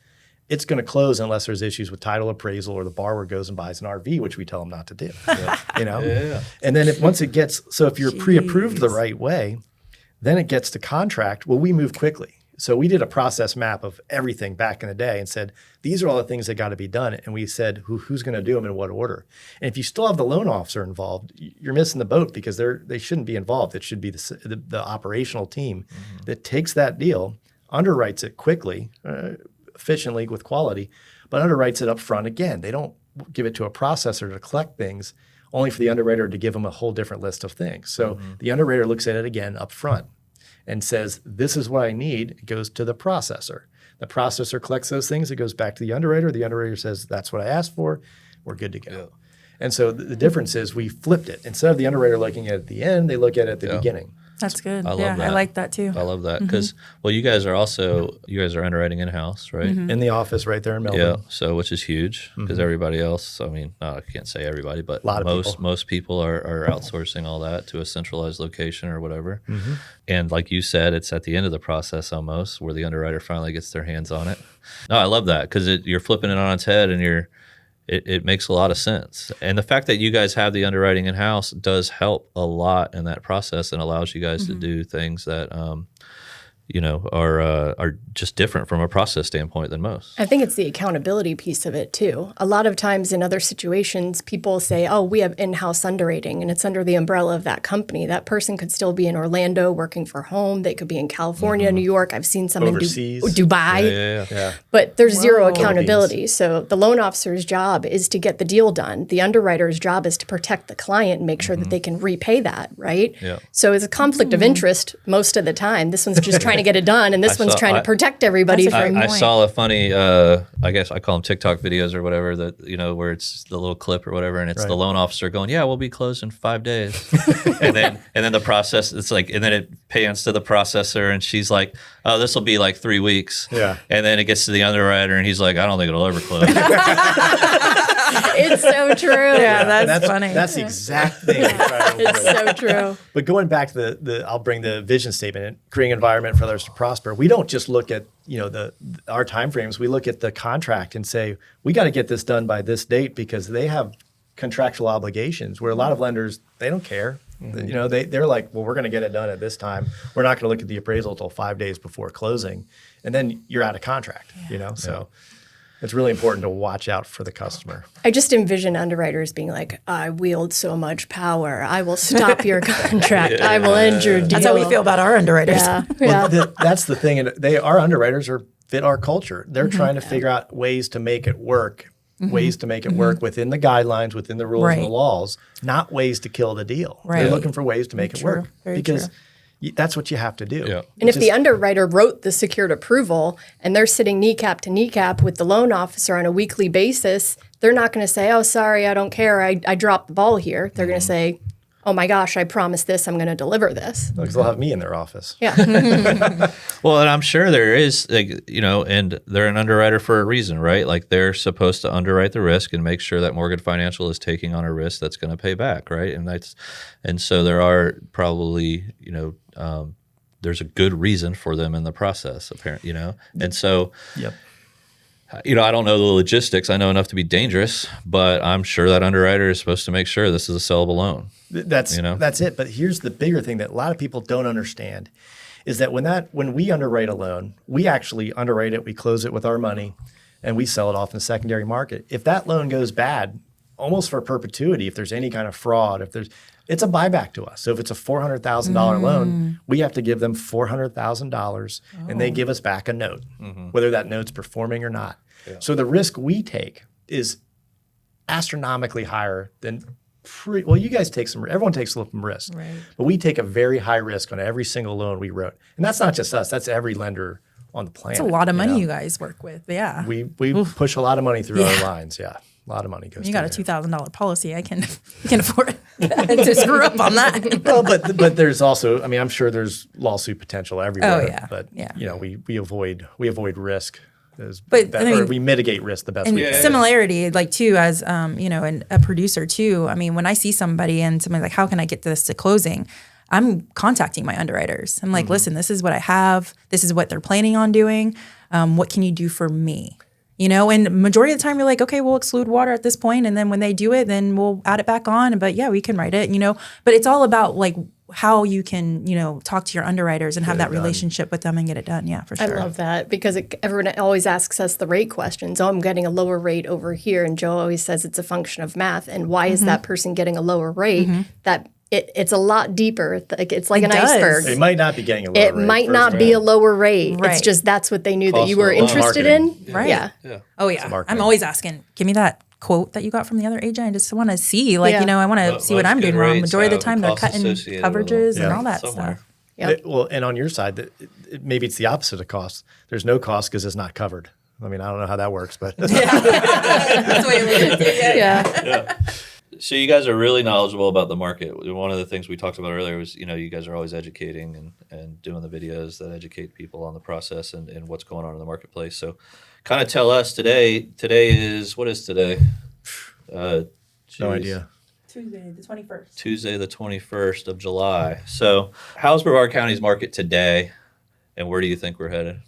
it's going to close unless there's issues with title appraisal or the borrower goes and buys an RV, which we tell them not to do. Yeah. And then once it gets, so if you're pre-approved the right way, then it gets to contract. Well, we move quickly. So we did a process map of everything back in the day and said, these are all the things that got to be done. And we said, who's going to do them in what order? And if you still have the loan officer involved, you're missing the boat because they shouldn't be involved. It should be the operational team that takes that deal, underwrites it quickly, efficiently with quality, but underwrites it up front again. They don't give it to a processor to collect things, only for the underwriter to give them a whole different list of things. So the underwriter looks at it again up front and says, this is what I need. It goes to the processor. The processor collects those things. It goes back to the underwriter. The underwriter says, that's what I asked for. We're good to go. Yeah. And so the difference is we flipped it. Instead of the underwriter looking at it at the end, they look at it at the beginning. That's good. I love that. I like that too. I love that because, you guys are underwriting in-house, right? In the office right there in Melbourne. Yeah, so which is huge because everybody else, I can't say everybody, but most people are outsourcing all that to a centralized location or whatever. And like you said, it's at the end of the process almost where the underwriter finally gets their hands on it. No, I love that because you're flipping it on its head and it makes a lot of sense. And the fact that you guys have the underwriting in-house does help a lot in that process and allows you guys to do things that are just different from a process standpoint than most. I think it's the accountability piece of it too. A lot of times in other situations, people say, oh, we have in-house underwriting and it's under the umbrella of that company. That person could still be in Orlando working for home. They could be in California, New York. I've seen some overseas. In Dubai. Yeah. But there's zero accountability. So the loan officer's job is to get the deal done. The underwriter's job is to protect the client and make sure that they can repay that, right? Yeah. So it's a conflict of interest most of the time. This one's just trying to get it done, and this one's trying to protect everybody from. I saw a funny, I guess I call them TikTok videos or whatever that where it's the little clip or whatever, and it's the loan officer going, "Yeah, we'll be closed in 5 days," and then the process, it's like, and then it pans to the processor, and she's like, "Oh, this will be like 3 weeks," and then it gets to the underwriter, and he's like, "I don't think it'll ever close." It's so true. Yeah, that's funny. That's the exact thing. It's so true. But going back to I'll bring the vision statement, creating an environment for others to prosper. We don't just look at our timeframes. We look at the contract and say we got to get this done by this date because they have contractual obligations. Where a lot of lenders, they don't care. They're like, well, we're going to get it done at this time. We're not going to look at the appraisal until 5 days before closing, and then you're out of contract. So. It's really important to watch out for the customer. I just envision underwriters being like, I wield so much power. I will stop your contract. I will end your deal. That's how we feel about our underwriters. Yeah. Well, that's the thing. And our underwriters fit our culture. They're trying to figure out ways to make it work, ways to make it work within the guidelines, within the rules and the laws, not ways to kill the deal. Right. They're looking for ways to make it work Very because that's what you have to do. Yeah. And if the underwriter wrote the secured approval and they're sitting kneecap to kneecap with the loan officer on a weekly basis, they're not going to say, oh, sorry, I don't care. I dropped the ball here. They're going to say, oh my gosh, I promised this. I'm going to deliver this. Because they'll have me in their office. Yeah. Well, and I'm sure there is, and they're an underwriter for a reason, right? Like they're supposed to underwrite the risk and make sure that Morgan Financial is taking on a risk that's going to pay back, right? And so there are probably, there's a good reason for them in the process, apparently, and so. Yep. I don't know the logistics. I know enough to be dangerous, but I'm sure that underwriter is supposed to make sure this is a sellable loan. That's it. But here's the bigger thing that a lot of people don't understand is that when we underwrite a loan, we actually underwrite it, we close it with our money, and we sell it off in the secondary market. If that loan goes bad, almost for perpetuity, if there's any kind of fraud, it's a buyback to us. So if it's a $400,000 loan, we have to give them $400,000 and they give us back a note, whether that note's performing or not. Yeah. So the risk we take is astronomically higher than you guys take everyone takes some risk, right. But we take a very high risk on every single loan we wrote. And that's not just us, that's every lender on the planet. It's a lot of money you guys work with. Yeah. We push a lot of money through our lines. Yeah. A lot of money goes. You got a $2,000 policy. I can afford to screw up on that. Well, but there's also, I'm sure there's lawsuit potential everywhere. Oh yeah. But we avoid risk. But we mitigate risk the best we can. Similarity, like too, as and a producer too. When I see somebody and somebody's like, "How can I get this to closing?" I'm contacting my underwriters. I'm like, "Listen, this is what I have. This is what they're planning on doing. What can you do for me?" And majority of the time you're like, okay, we'll exclude water at this point, and then when they do it, then we'll add it back on. But yeah, we can write it. But it's all about like how you can, talk to your underwriters and have that relationship with them and get it done. Yeah, for sure. I love that because everyone always asks us the rate questions. Oh, I'm getting a lower rate over here. And Joe always says it's a function of math. And why is that person getting a lower rate? That it's a lot deeper. It's like an iceberg. They might not be getting a lower rate. It might not be a lower rate. Right. It's just that's what they knew that you were interested in. Right. Yeah. Oh, yeah. I'm always asking, give me that quote that you got from the other agent. I just want to see, I want to see what I'm doing wrong. Majority of the time, they're cutting coverages and all that stuff. Yep. And on your side, maybe it's the opposite of cost. There's no cost because it's not covered. I don't know how that works, but that's the way it looks. Yeah. So you guys are really knowledgeable about the market. One of the things we talked about earlier was, you guys are always educating and doing the videos that educate people on the process and what's going on in the marketplace. So kind of tell us today is, what is today? No idea. Tuesday the 21st. Tuesday the 21st of July. So how's Brevard County's market today and where do you think we're headed?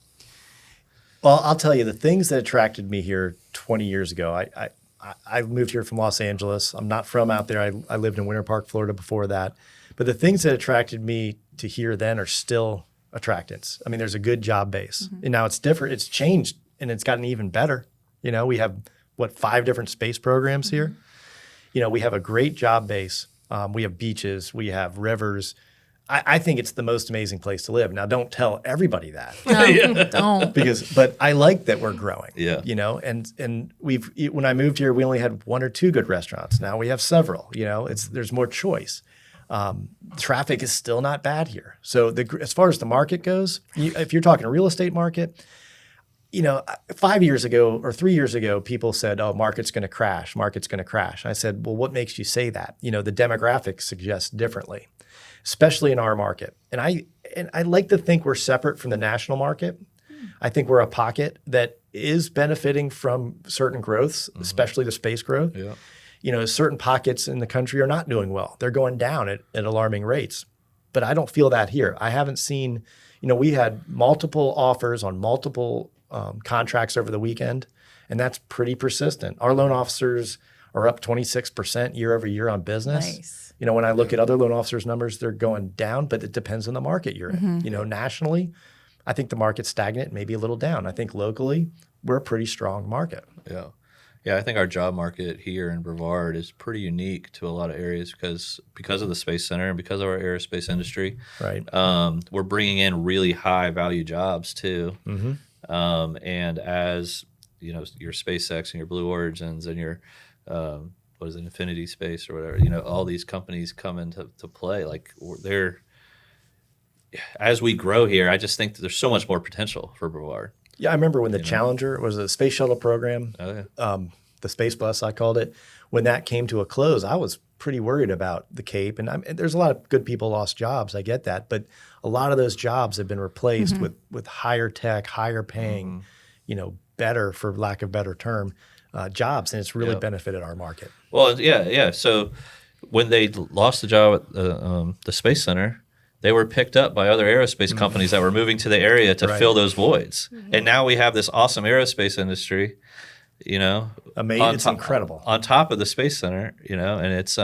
Well, I'll tell you, the things that attracted me here 20 years ago, I moved here from Los Angeles. I'm not from out there. I lived in Winter Park, Florida before that. But the things that attracted me to here then are still attractants. There's a good job base. And now it's different. It's changed and it's gotten even better. We have, 5 different space programs here? We have a great job base. We have beaches. We have rivers. I think it's the most amazing place to live. Now, don't tell everybody that. No, don't. But I like that we're growing. Yeah. And when I moved here, we only had 1 or 2 good restaurants. Now we have several. There's more choice. Traffic is still not bad here. So as far as the market goes, if you're talking real estate market, 5 years ago or 3 years ago, people said, "Oh, market's going to crash. Market's going to crash." I said, "Well, what makes you say that?" The demographics suggest differently, especially in our market. And I like to think we're separate from the national market. I think we're a pocket that is benefiting from certain growths, especially the space growth. Yeah. Certain pockets in the country are not doing well. They're going down at alarming rates. But I don't feel that here. I haven't seen, we had multiple offers on multiple contracts over the weekend, and that's pretty persistent. Our loan officers are up 26% year over year on business. Nice. When I look at other loan officers' numbers, they're going down, but it depends on the market you're in. Nationally, I think the market's stagnant, maybe a little down. I think locally, we're a pretty strong market. Yeah. Yeah, I think our job market here in Brevard is pretty unique to a lot of areas because of the Space Center and because of our aerospace industry. Right. We're bringing in really high value jobs too. And as you know, your SpaceX and your Blue Origins and your what is it, Infinity Space or whatever, you know, all these companies come into play. Like they're as we grow here, I just think that there's so much more potential for Brevard. Yeah, I remember when the Challenger was a space shuttle program, the Space Bus, I called it. When that came to a close, I was pretty worried about the Cape. And there's a lot of good people lost jobs. I get that. But a lot of those jobs have been replaced with higher tech, higher paying, you know, better, for lack of a better term, jobs. And it's really benefited our market. Well, yeah. So when they lost the job at the Space Center, they were picked up by other aerospace companies that were moving to the area to fill those voids. And now we have this awesome aerospace industry, you know. Amazing. It's incredible. On top of the Space Center, you know, and it's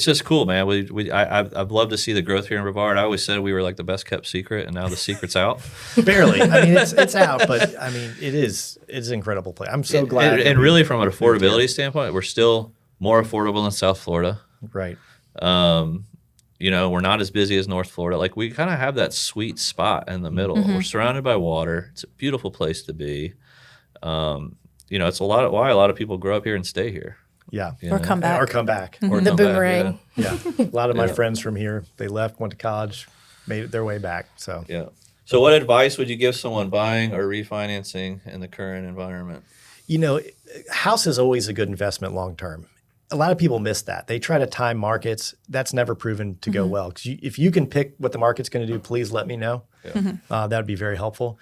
just cool, man. I've loved to see the growth here in Brevard. I always said we were like the best kept secret, and now the secret's out. Barely. I mean, it's out, but I mean, it's an incredible place. I'm so glad. And really, from an affordability standpoint, we're still more affordable than South Florida. Right. You know, we're not as busy as North Florida. Like, we kind of have that sweet spot in the middle. We're surrounded by water. It's a beautiful place to be. You know, it's why a lot of people grow up here and stay here. Yeah. Or come back. Or come back. Or The come back, boomerang. Yeah. A lot of my friends from here, they left, went to college, made it their way back. So yeah. So what advice would you give someone buying or refinancing in the current environment? You know, house is always a good investment long term. A lot of people miss that. They try to time markets. That's never proven to go well. 'Cause if you can pick what the market's going to do, please let me know. Yeah. That would be very helpful.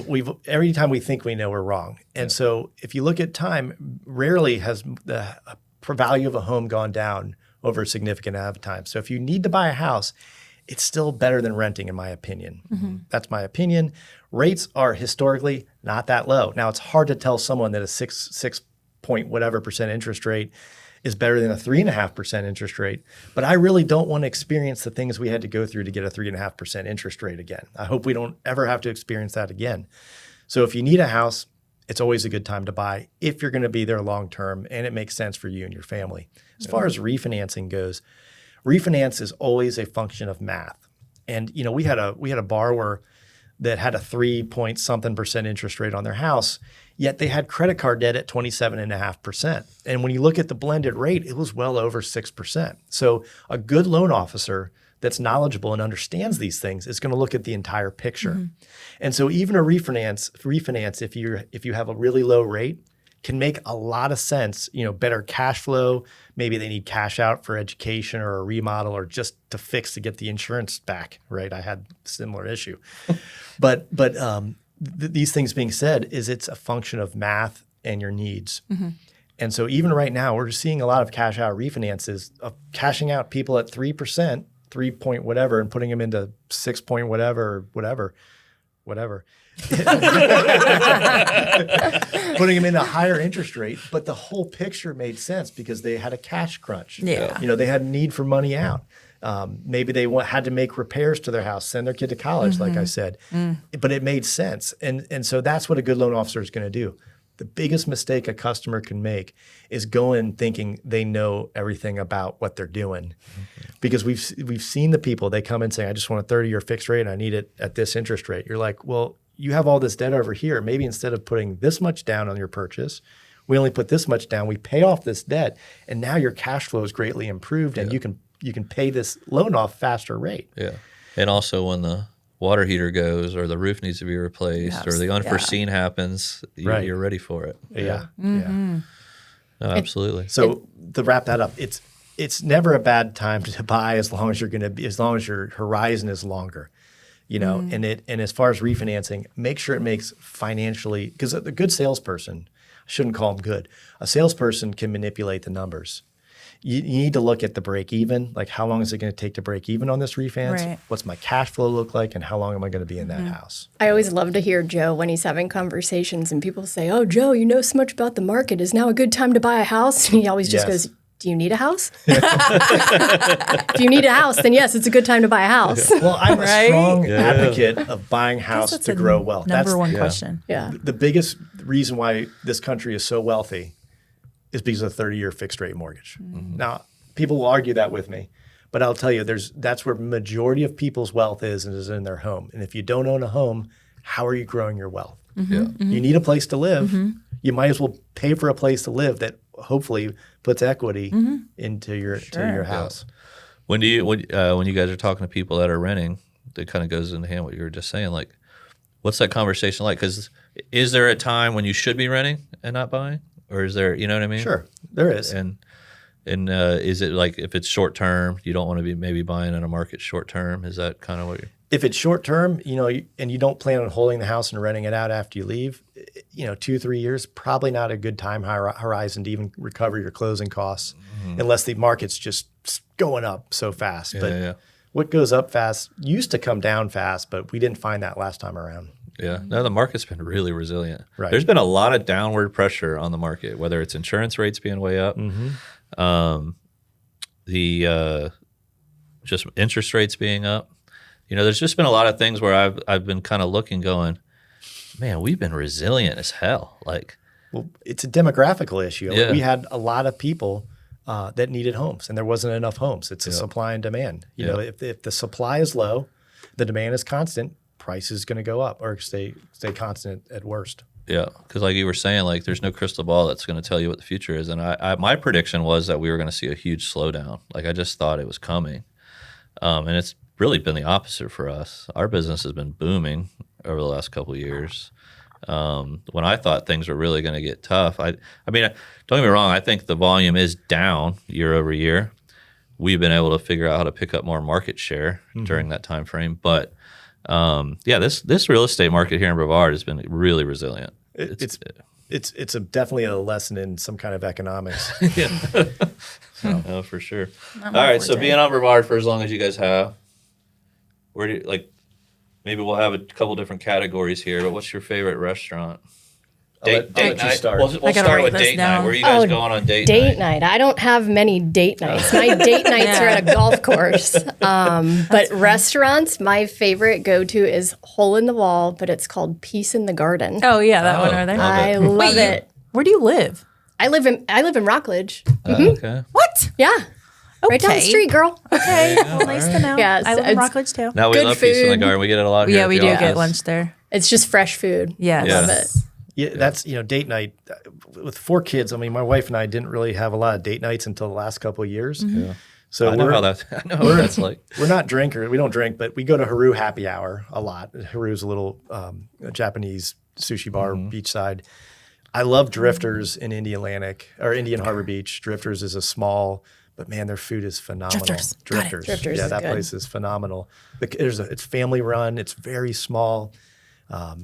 We've every time we think we know, we're wrong. And so if you look at time, rarely has the value of a home gone down over a significant amount of time. So if you need to buy a house, it's still better than renting, in my opinion. That's my opinion. Rates are historically not that low. Now, it's hard to tell someone that a six point whatever percent interest rate is better than a 3.5% interest rate. But I really don't want to experience the things we had to go through to get a 3.5% interest rate again. I hope we don't ever have to experience that again. So if you need a house, it's always a good time to buy if you're going to be there long term and it makes sense for you and your family. As far as refinancing goes, refinance is always a function of math. And you know, we had a borrower that had a 3-point-something% interest rate on their house, yet they had credit card debt at 27.5%. And when you look at the blended rate, it was well over 6%. So a good loan officer that's knowledgeable and understands these things is going to look at the entire picture. And so even a refinance, if you have a really low rate, can make a lot of sense. You know, better cash flow. Maybe they need cash out for education or a remodel or just to fix to get the insurance back. Right? I had a similar issue, but these things being said, it's a function of math and your needs. And so even right now, we're seeing a lot of cash out refinances of cashing out people at 3%, 3 point whatever, and putting them into 6 point whatever. Putting them in a higher interest rate, but the whole picture made sense because they had a cash crunch. Yeah. You know, they had a need for money out. Maybe they had to make repairs to their house, send their kid to college, like I said. But it made sense. And so that's what a good loan officer is going to do. The biggest mistake a customer can make is go in thinking they know everything about what they're doing. Because we've seen the people, they come in saying, I just want a 30-year fixed rate and I need it at this interest rate. You're like, well, you have all this debt over here. Maybe instead of putting this much down on your purchase, we only put this much down. We pay off this debt, and now your cash flow is greatly improved, and you can pay this loan off faster rate. Yeah, and also when the water heater goes, or the roof needs to be replaced, or the unforeseen happens, you're ready for it. Yeah. No, absolutely. So to wrap that up, it's never a bad time to buy as long as your horizon is longer. You know, and as far as refinancing, make sure it makes financially, because a good salesperson, I shouldn't call them good, a salesperson can manipulate the numbers. You need to look at the break even, like how long is it going to take to break even on this refinance? Right. What's my cash flow look like, and how long am I going to be in that house? I always love to hear Joe when he's having conversations and people say, oh, Joe, you know so much about the market. Is now a good time to buy a house? And he always just goes, do you need a house? If you need a house, then yes, it's a good time to buy a house. Well, I'm a Right? strong advocate of buying house That's to a grow wealth. Number one yeah. question. Yeah. The biggest reason why this country is so wealthy is because of a 30-year fixed rate mortgage. Now, people will argue that with me, but I'll tell you, that's where majority of people's wealth is in their home. And if you don't own a home, how are you growing your wealth? Yeah. You need a place to live. You might as well pay for a place to live that hopefully puts equity into your house. When you guys are talking to people that are renting, that kind of goes in hand what you were just saying. Like, what's that conversation like? Because is there a time when you should be renting and not buying, or is there? You know what I mean? Sure, there is. And is it like if it's short term, you don't want to be maybe buying in a market short term? Is that kind of what you're? If it's short term, and you don't plan on holding the house and renting it out after you leave, 2-3 years, probably not a good time horizon to even recover your closing costs, unless the market's just going up so fast. But what goes up fast used to come down fast, but we didn't find that last time around. Yeah, no, the market's been really resilient. Right. There's been a lot of downward pressure on the market, whether it's insurance rates being way up, just interest rates being up. There's just been a lot of things where I've been kind of looking, going, man, we've been resilient as hell. Like, well, it's a demographical issue. Yeah. We had a lot of people that needed homes, and there wasn't enough homes. It's a supply and demand. If the supply is low, the demand is constant, price is going to go up or stay constant at worst. Yeah, because like you were saying, like there's no crystal ball that's going to tell you what the future is. And my prediction was that we were going to see a huge slowdown. Like I just thought it was coming, and it's really been the opposite for us. Our business has been booming over the last couple of years. When I thought things were really going to get tough, I mean, don't get me wrong. I think the volume is down year over year. We've been able to figure out how to pick up more market share during that time frame. But this real estate market here in Brevard has been really resilient. It's definitely a lesson in some kind of economics. No, for sure. All right, so being on Brevard for as long as you guys have, where do you, maybe we'll have a couple different categories here, but what's your favorite restaurant? Date let you night. start. We'll gotta start write with this date down. night. Where are you guys going on date night? Date night. I don't have many date nights. My date nights are at a golf course. But restaurants, my favorite go-to is Hole in the Wall, but it's called Peace in the Garden. Oh yeah, that one over there. I love it. Where do you live? I live in Rockledge. Okay. What? Yeah. Right down the Okay. street, girl. Okay, well, nice to know. Yeah, I live in it's- Rockledge too. Now we Good love Peace in the food. Garden. We get it a lot here. Yeah, at we the do office. get lunch there. It's just fresh food. Yes. Yeah. Love it. Yeah, that's date night with 4 kids. I mean, my wife and I didn't really have a lot of date nights until the last couple of years. Yeah. So I know how that's like. We're not drinkers. We don't drink, but we go to Haru Happy Hour a lot. Haru's a little Japanese sushi bar beachside. I love Drifters in Indian Harbor Beach. Drifters is a small, but man, their food is phenomenal. Drifters. Got it. Drifters Yeah, is that good. place is phenomenal. It's family run. It's very small.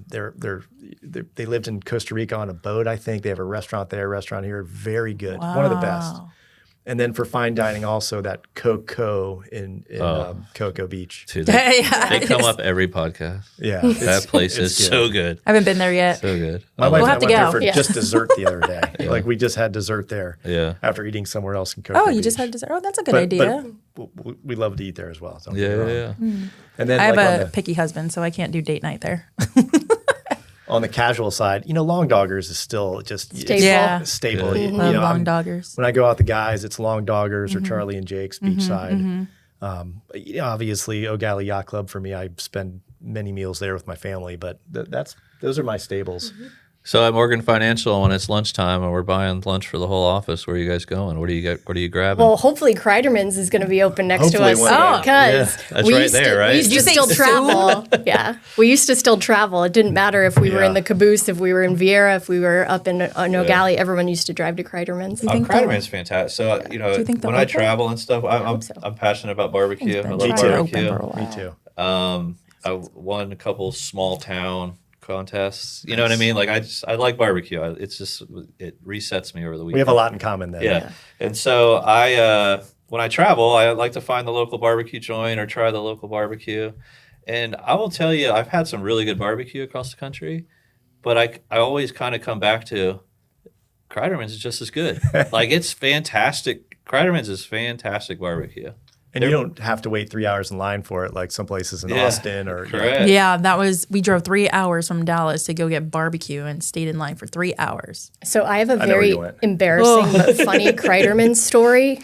They lived in Costa Rica on a boat. I think they have a restaurant there, restaurant here. Very good. One of the best. Wow. And then for fine dining, also that Coco in Cocoa Beach. Dude, Yeah, they it come is. up every podcast. Yeah, That place is good. so good. I haven't been there yet. So good. My I wife love and have I to went there go. for Yeah. just dessert the other day. Like we just had dessert there. Yeah. After eating somewhere else in Cocoa Oh, Beach. you just had dessert. Oh, that's a good But idea. we love to eat there as well. Don't get me Yeah, wrong. yeah. And then I have like a picky husband, so I can't do date night there. on the casual side, Long Doggers is still just Staple. Yeah. staple. Good. You Love know, long doggers. when I go out with the guys, it's Long Doggers or Charlie and Jake's beachside. Obviously, O'Galley Yacht Club for me. I spend many meals there with my family, but those are my staples. So at Morgan Financial, when it's lunchtime and we're buying lunch for the whole office, where are you guys going? What are you grabbing? Well, hopefully Kreiderman's is going to be open next Hopefully to us one day. because That's we right used there, to, right? we used Did to you say still travel. Yeah, we used to still travel. It didn't matter if we were in the caboose, if we were in Vieira, if we were up in O'Galley. Everyone used to drive to Kreiderman's. Kreiderman's fantastic. So you think they'll when I open? travel and stuff, I'm so. I'm passionate about barbecue. I Been love trying to barbecue. open for a while. Me too. I won a couple small town contests. You know what I mean? Like I like barbecue. It resets me over the weekend. We have a lot in common then. Yeah. And so when I travel, I like to find the local barbecue joint or try the local barbecue. And I will tell you, I've had some really good barbecue across the country, but I always kind of come back to Kreiderman's is just as good. Like it's fantastic Kreiderman's is fantastic barbecue. And you don't have to wait 3 hours in line for it like some places in Austin or correct. Yeah, we drove 3 hours from Dallas to go get barbecue and stayed in line for 3 hours. So I have a very embarrassing but funny Kreiderman story.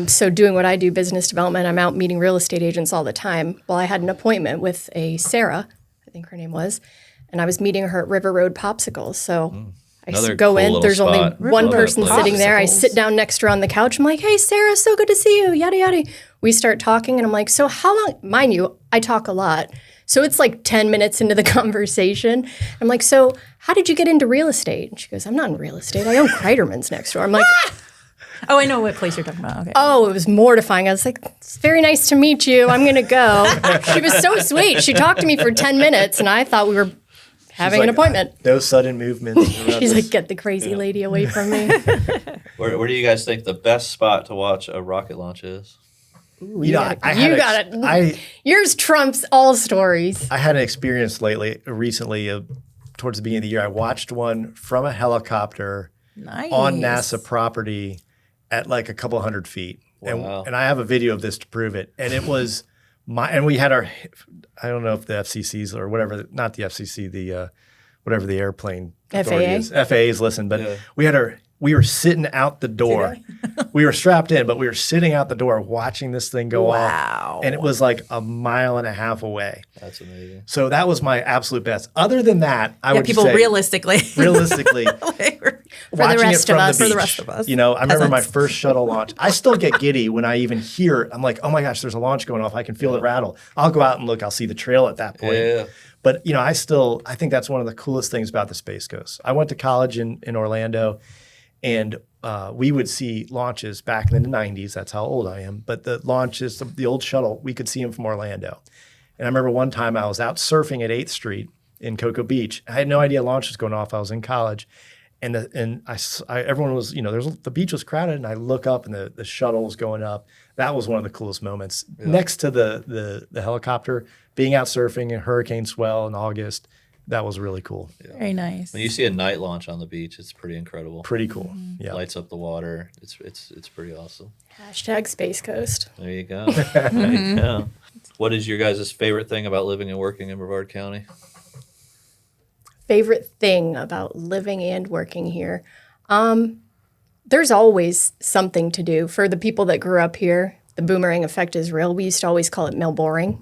So doing what I do, business development, I'm out meeting real estate agents all the time. Well, I had an appointment with a Sarah, I think her name was, and I was meeting her at River Road Popsicles. So I go in, there's only one person sitting there. I sit down next to her on the couch. I'm like, hey, Sarah, so good to see you, yada, yada. We start talking, and I'm like, so how long, mind you, I talk a lot. So it's like 10 minutes into the conversation. I'm like, so how did you get into real estate? And she goes, I'm not in real estate. I own Kreiderman's next door. I'm like, oh, I know what place you're talking about. Okay. Oh, it was mortifying. I was like, it's very nice to meet you. I'm going to go. She was so sweet. She talked to me for 10 minutes, and I thought we were having an appointment. No sudden movements. She's like, get the crazy lady away from me. Where do you guys think the best spot to watch a rocket launch is? Ooh, you got it. Yours trumps all stories. I had an experience recently, towards the beginning of the year. I watched one from a helicopter on NASA property at like a couple hundred feet. Wow. And I have a video of this to prove it. And it was and we had I don't know if the FCC's or whatever, not the FCC, whatever the airplane authority is. FAA's listen, but we were sitting out the door. We were strapped in, but we were sitting out the door watching this thing go off. And it was like a mile and a half away. That's amazing. So that was my absolute best. Other than that, I would say realistically, for the rest of us. You know, I remember my first shuttle launch. I still get giddy when I even hear it. I'm like, oh my gosh, there's a launch going off. I can feel it rattle. I'll go out and look. I'll see the trail at that point. Yeah. But, you know, I think that's one of the coolest things about the Space Coast. I went to college in Orlando, and we would see launches back in the 90s. That's how old I am. But the launches, the old shuttle, we could see them from Orlando. And I remember one time I was out surfing at 8th Street in Cocoa Beach. I had no idea launch was going off. I was in college. And everyone was, you know, the beach was crowded, and I look up and the shuttle was going up. That was one of the coolest moments. Yeah. Next to the helicopter, being out surfing in hurricane swell in August, that was really cool. Yeah. Very nice. When you see a night launch on the beach, it's pretty incredible. Pretty cool. Mm-hmm. Yeah. Lights up the water. It's pretty awesome. Hashtag Space Coast. There you go. There you go. What is your guys' favorite thing about living and working in Brevard County? Favorite thing about living and working here? There's always something to do. For the people that grew up here, the boomerang effect is real. We used to always call it Melboring.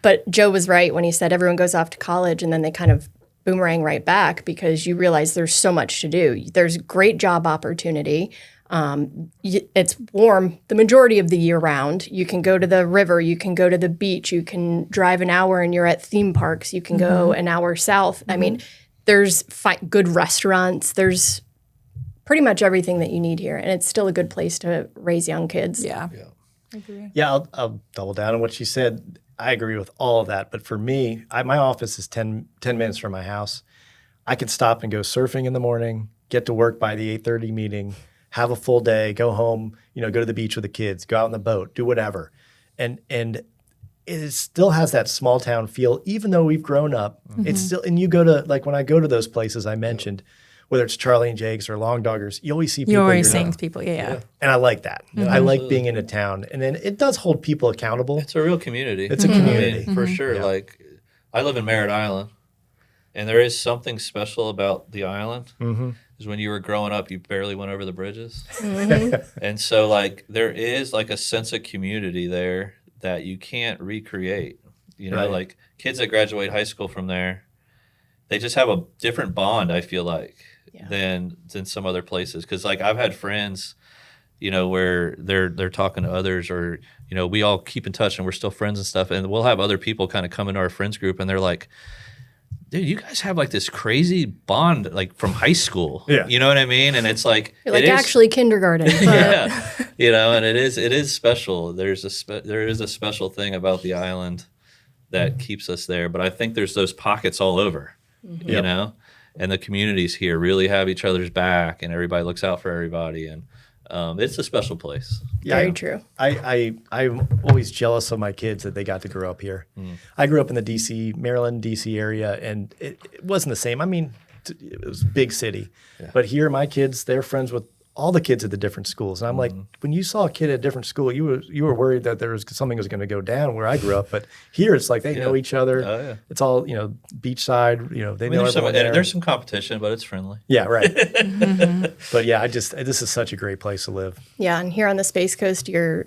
But Joe was right when he said everyone goes off to college and then they kind of boomerang right back because you realize there's so much to do. There's great job opportunity. It's warm the majority of the year round. You can go to the river. You can go to the beach. You can drive an hour and you're at theme parks. You can go an hour south. I mean, there's good restaurants. There's pretty much everything that you need here. And it's still a good place to raise young kids. Yeah. I agree. Yeah, I'll double down on what she said. I agree with all of that. But for me, my office is 10 minutes from my house. I can stop and go surfing in the morning, get to work by the 8:30 meeting, have a full day, go home, go to the beach with the kids, go out on the boat, do whatever. And it still has that small town feel, even though we've grown up. It's still, and you go to, like when I go to those places I mentioned, whether it's Charlie and Jake's or Long Doggers, you always see people. You're always seeing people, yeah. And I like that. I like being in a town. And then it does hold people accountable. It's a real community. It's a community. For sure. Yeah. Like, I live in Merritt Island, and there is something special about the island. Is when you were growing up, you barely went over the bridges. And so, like, there is, like, a sense of community there that you can't recreate. Like, kids that graduate high school from there, they just have a different bond, I feel like, than some other places. Because, like, I've had friends, where they're talking to others, or, we all keep in touch and we're still friends and stuff. And we'll have other people kind of come into our friends group, and they're like, dude, you guys have like this crazy bond, like from high school. Yeah. You know what I mean? And it's like, you're like actually kindergarten. Yeah. And it is special. There is a special thing about the island that keeps us there. But I think there's those pockets all over, and the communities here really have each other's back, and everybody looks out for everybody. And it's a special place. Yeah, very true. I'm always jealous of my kids that they got to grow up here. I grew up in the Maryland, D.C. area, and it wasn't the same. I mean, it was a big city. Yeah. But here, my kids, they're friends with all the kids at the different schools. And I'm like, when you saw a kid at a different school, you were worried that there was something was going to go down where I grew up. But here it's like they know each other. Oh, yeah. It's all, beachside, they know everyone there. There's some competition, but it's friendly. Yeah, right. But yeah, this is such a great place to live. Yeah, and here on the Space Coast, your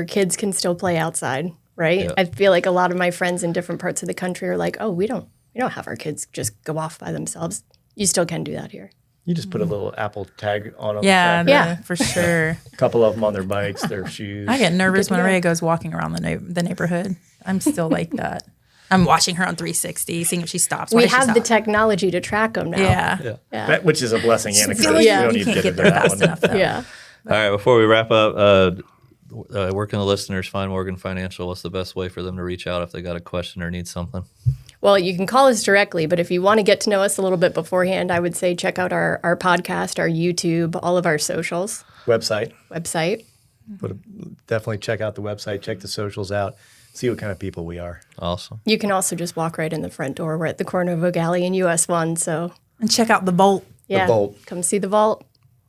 kids can still play outside, right? Yeah. I feel like a lot of my friends in different parts of the country are like, oh, we don't have our kids just go off by themselves. You still can do that here. You just put a little Apple tag on them. Yeah. For sure. A couple of them on their bikes, their shoes. I get nervous when Ray goes walking around the neighborhood. I'm still like that. I'm watching her on 360, seeing if she stops. We have the technology to track them now. Yeah. Which is a blessing and a curse. like You don't you need to can't get into there that fast one. enough, though. Yeah. All right, before we wrap up, where can the listeners find Morgan Financial? What's the best way for them to reach out if they got a question or need something? Well, you can call us directly, but if you want to get to know us a little bit beforehand, I would say check out our podcast, our YouTube, all of our socials. Website. Website. Definitely check out the website, check the socials out, see what kind of people we are. Awesome. You can also just walk right in the front door. We're at the corner of O'Galley and US 1, so And check out the Bolt. yeah, vault. come see the vault.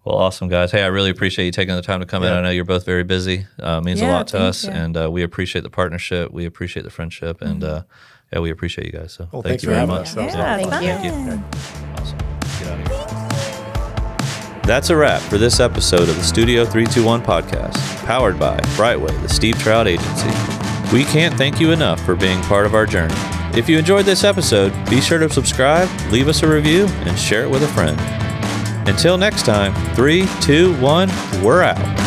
Well, awesome, guys. Hey, I really appreciate you taking the time to come in. I know you're both very busy. Means a lot to thank us, you. and we appreciate the partnership. We appreciate the friendship, and we appreciate you guys. So Well, thank thanks you for very having much. us. That was Yeah, awesome. Thank you. Awesome. Get out of here. That's a wrap for this episode of the Studio 321 podcast, powered by Brightway, the Steve Trout Agency. We can't thank you enough for being part of our journey. If you enjoyed this episode, be sure to subscribe, leave us a review, and share it with a friend. Until next time, 3, 2, 1, we're out.